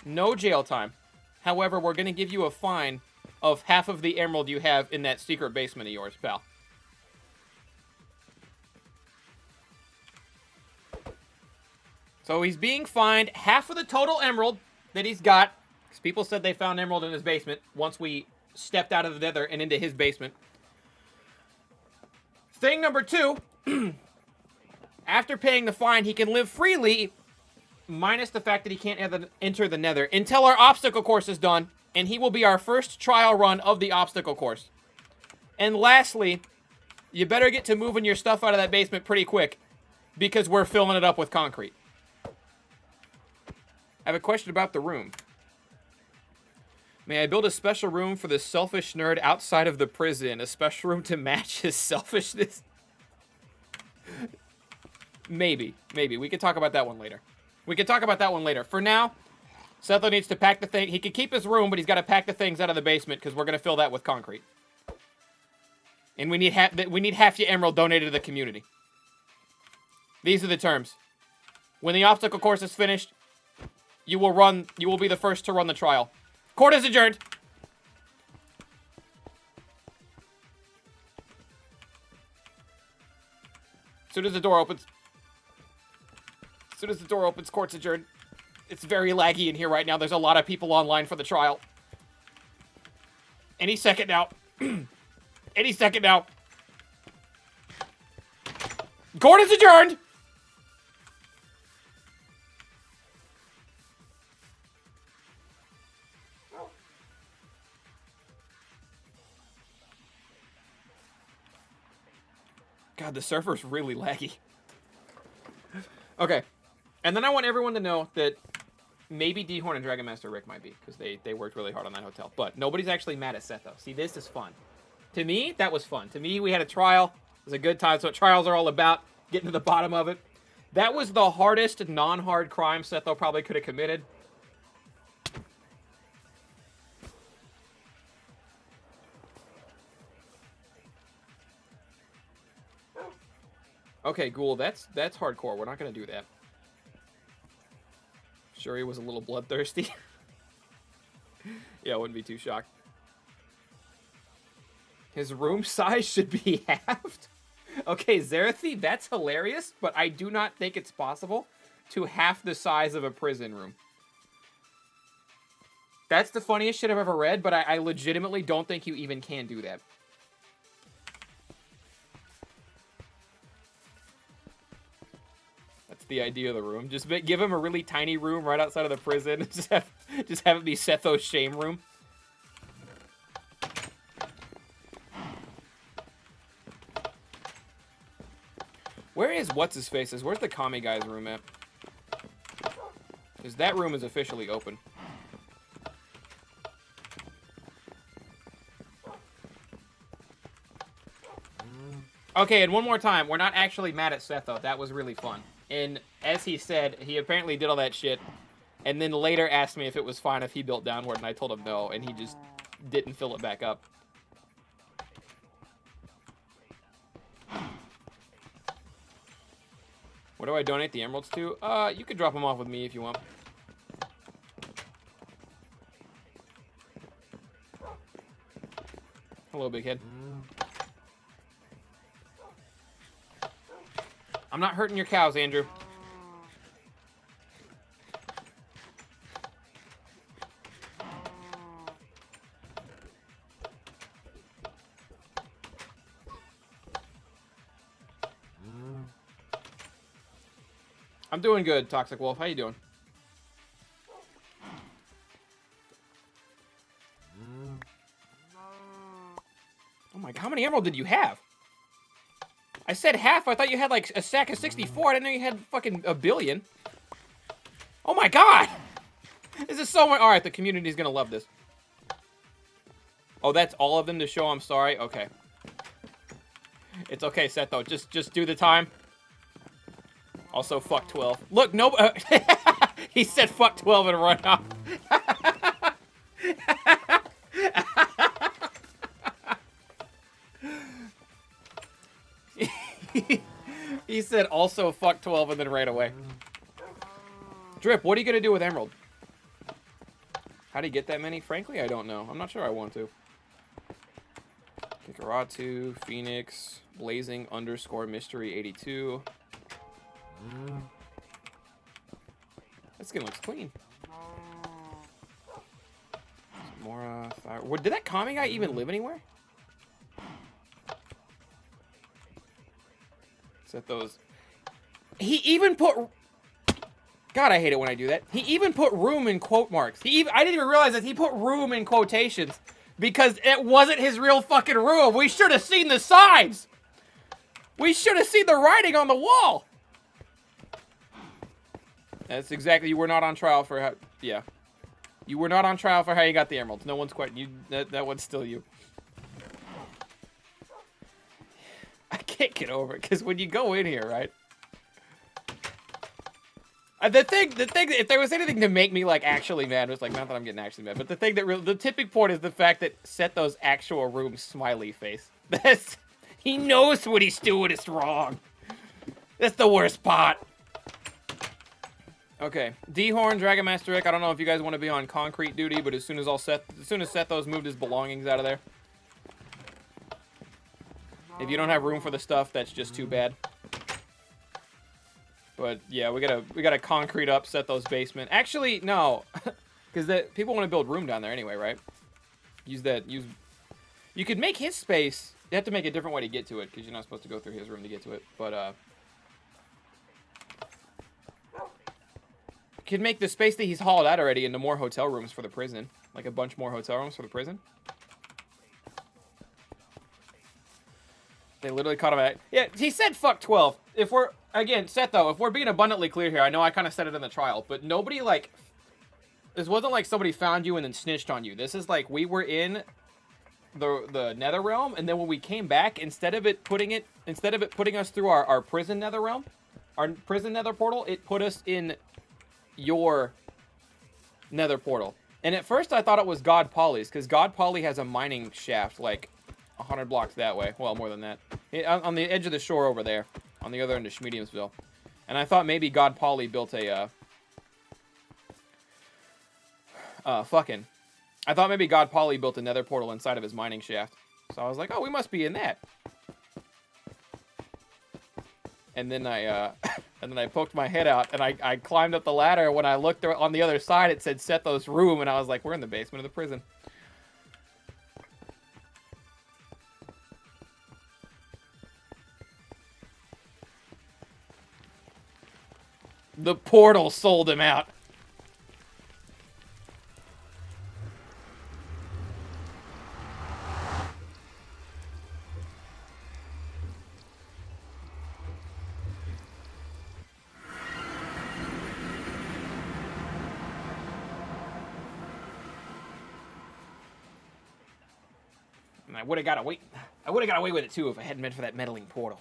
No jail time. However, we're going to give you a fine of half of the emerald you have in that secret basement of yours, pal. So he's being fined half of the total emerald that he's got. Because people said they found emerald in his basement once we stepped out of the Nether and into his basement. Thing number 2. After paying the fine, he can live freely, minus the fact that he can't enter the Nether until our obstacle course is done. And he will be our first trial run of the obstacle course. And lastly, you better get to moving your stuff out of that basement pretty quick. Because we're filling it up with concrete. I have a question about the room. May I build a special room for this selfish nerd outside of the prison? A special room to match his selfishness? Maybe. Maybe. We can talk about that one later. For now, Setho needs to pack the thing. He can keep his room, but he's got to pack the things out of the basement because we're going to fill that with concrete. And we need half your emerald donated to the community. These are the terms. When the obstacle course is finished, you will be the first to run the trial. Court is adjourned. As soon as the door opens, court's adjourned. It's very laggy in here right now. There's a lot of people online for the trial. Any second now. Any second now. Court is adjourned. God, the server's really laggy. Okay. And then I want everyone to know that maybe D-Horn and Dragon Master Rick might be, because they worked really hard on that hotel. But nobody's actually mad at Setho. See, this is fun. To me, that was fun. To me, we had a trial. It was a good time. So what trials are all about, getting to the bottom of it. That was the hardest non-hard crime Setho probably could have committed. Okay, Ghoul, that's hardcore. We're not going to do that. Sure, he was a little bloodthirsty. Yeah, I wouldn't be too shocked. His room size should be halved? Okay, Zerathi, that's hilarious, but I do not think it's possible to half the size of a prison room. That's the funniest shit I've ever read, but I legitimately don't think you even can do that. The idea of the room. Just give him a really tiny room right outside of the prison. just have it be Setho's shame room. Where is what's-his-face's? Where's the commie guy's room at? Because that room is officially open. Okay, and one more time. We're not actually mad at Setho. That was really fun. And as he said, he apparently did all that shit And then later asked me if it was fine if he built downward, and I told him no, and he just didn't fill it back up. Where do I donate the emeralds to? You could drop them off with me if you want. Hello, big head. I'm not hurting your cows, Andrew. I'm doing good, Toxic Wolf. How you doing? Oh my god, how many emerald did you have? I said half. I thought you had like a stack of 64. I didn't know you had fucking a billion. Oh my god! This is so much. Alright, the community's gonna love this. Oh, that's all of them to show I'm sorry? Okay. It's okay, Seth, though. Just do the time. Also, fuck 12. Look, no... he said fuck 12 and run off. He said also fuck 12 and then ran away. Drip, what are you going to do with Emerald? How do you get that many? Frankly, I don't know. I'm not sure I want to. Kikaratu, Phoenix, Blazing _ Mystery 82. That skin looks clean. Mora, Fire. What, did that Kami guy even live anywhere? Set those. He even put... God, I hate it when I do that. He even put room in quote marks. I didn't even realize that he put room in quotations because it wasn't his real fucking room. We should have seen the signs. We should have seen the writing on the wall. That's exactly. You were not on trial for how. Yeah. You were not on trial for how you got the emeralds. No one's quite. You. That one's still you. I can't get over it because when you go in here, right? The thing, if there was anything to make me, like, actually mad, it was, like, not that I'm getting actually mad, but the thing that the tipping point is the fact that set those actual room smiley face. He knows what he's doing is wrong. That's the worst part. Okay, D-Horn, Dragon Master Rick, I don't know if you guys want to be on concrete duty, but as soon as Sethos moved his belongings out of there. If you don't have room for the stuff, that's just too bad. But yeah, we gotta concrete up, set those basement. Actually, no, because people want to build room down there anyway, right? You could make his space. You have to make a different way to get to it because you're not supposed to go through his room to get to it. But you could make the space that he's hauled out already into more hotel rooms for the prison, like a bunch more hotel rooms for the prison. They literally caught him at... Yeah, he said fuck 12. If we're... Again, Seth, though, if we're being abundantly clear here, I know I kind of said it in the trial, but nobody, like... This wasn't like somebody found you and then snitched on you. This is like we were in the Nether Realm, and then when we came back, instead of it putting us through our prison Nether Realm, our prison Nether portal, it put us in your Nether portal. And at first I thought it was God Polly's, because God Polly has a mining shaft, like... 100 blocks that way. Well, more than that. On the edge of the shore over there. On the other end of Schmediumsville. And I thought maybe God Polly built a, I thought maybe God Polly built a nether portal inside of his mining shaft. So I was like, oh, we must be in that. And then I poked my head out, and I climbed up the ladder. When I looked on the other side, it said Sethos' room, and I was like, we're in the basement of the prison. The portal sold him out. And I would have got away. I would have got away with it too if I hadn't been for that meddling portal.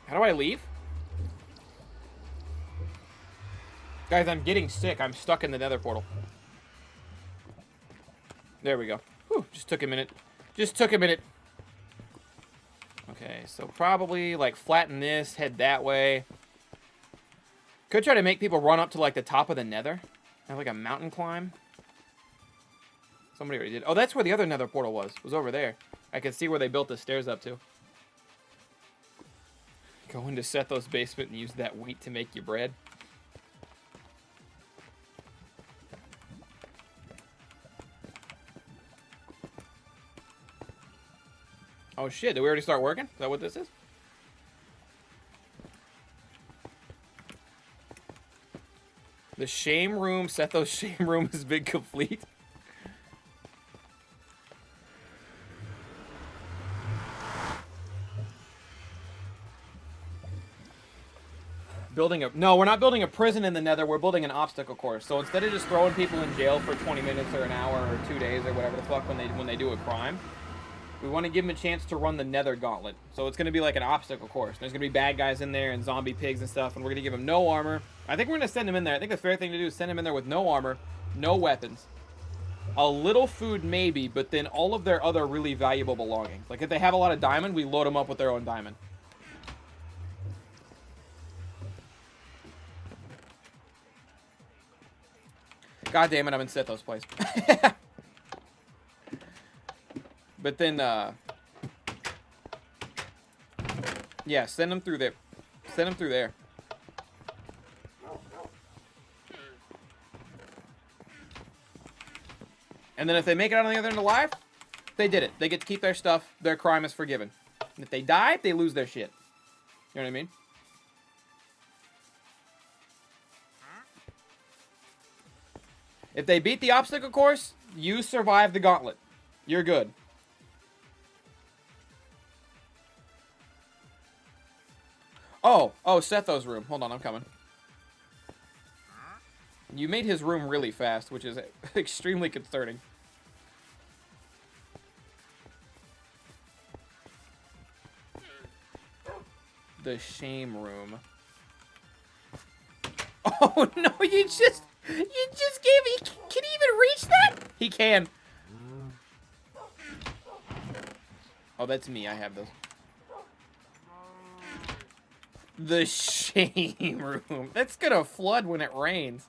How do I leave? Guys, I'm getting sick. I'm stuck in the nether portal. There we go. Whew, just took a minute. Just took a minute. Okay, so probably, like, flatten this, head that way. Could try to make people run up to, like, the top of the nether. Have, like, a mountain climb. Somebody already did. Oh, that's where the other nether portal was. It was over there. I can see where they built the stairs up to. Go into Sethos' basement and use that wheat to make your bread. Oh shit, did we already start working? Is that what this is? The shame room, Sethos' shame room has been complete. Building a... No, we're not building a prison in the nether, we're building an obstacle course. So instead of just throwing people in jail for 20 minutes or an hour or 2 days or whatever the fuck when they do a crime, we want to give them a chance to run the nether gauntlet. So it's going to be like an obstacle course. There's going to be bad guys in there and zombie pigs and stuff, and we're going to give them no armor. I think we're going to send them in there. I think the fair thing to do is send them in there with no armor, no weapons, a little food maybe, but then all of their other really valuable belongings. Like if they have a lot of diamond, we load them up with their own diamond. God damn it, I'm in Sethos' place. But then, yeah, send them through there. Send them through there. And then if they make it out on the other end alive, they did it. They get to keep their stuff. Their crime is forgiven. And if they die, they lose their shit. You know what I mean? If they beat the obstacle course, you survive the gauntlet. You're good. Oh, Sethos' room. Hold on, I'm coming. You made his room really fast, which is extremely concerning. The shame room. Oh no, you just gave me. Can he even reach that? He can. Oh, that's me. I have those. The shame room. That's gonna flood when it rains.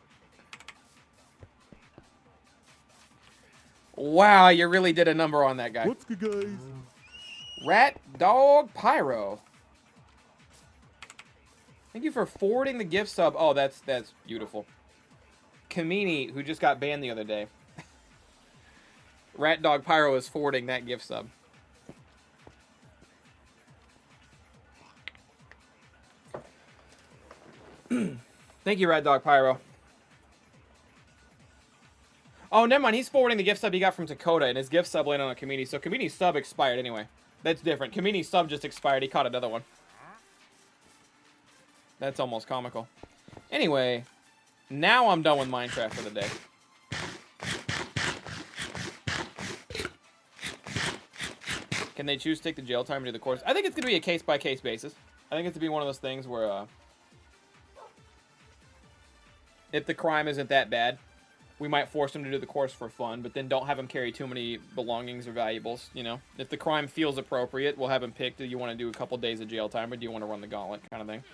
Wow, you really did a number on that guy. What's good, guys? Rat Dog Pyro. Thank you for forwarding the gift sub. Oh, that's beautiful. Kamini, who just got banned the other day. Rat Dog Pyro is forwarding that gift sub. Thank you, Rat Dog Pyro. Oh, never mind. He's forwarding the gift sub he got from Dakota, and his gift sub landed on a Kamini. So Kamini's sub expired anyway. That's different. Kamini's sub just expired. He caught another one. That's almost comical. Anyway, now I'm done with Minecraft for the day. Can they choose to take the jail time and do the course? I think it's going to be a case-by-case basis. I think it's going to be one of those things where, if the crime isn't that bad, we might force them to do the course for fun, but then don't have them carry too many belongings or valuables, you know? If the crime feels appropriate, we'll have them pick, do you want to do a couple days of jail time, or do you want to run the gauntlet, kind of thing.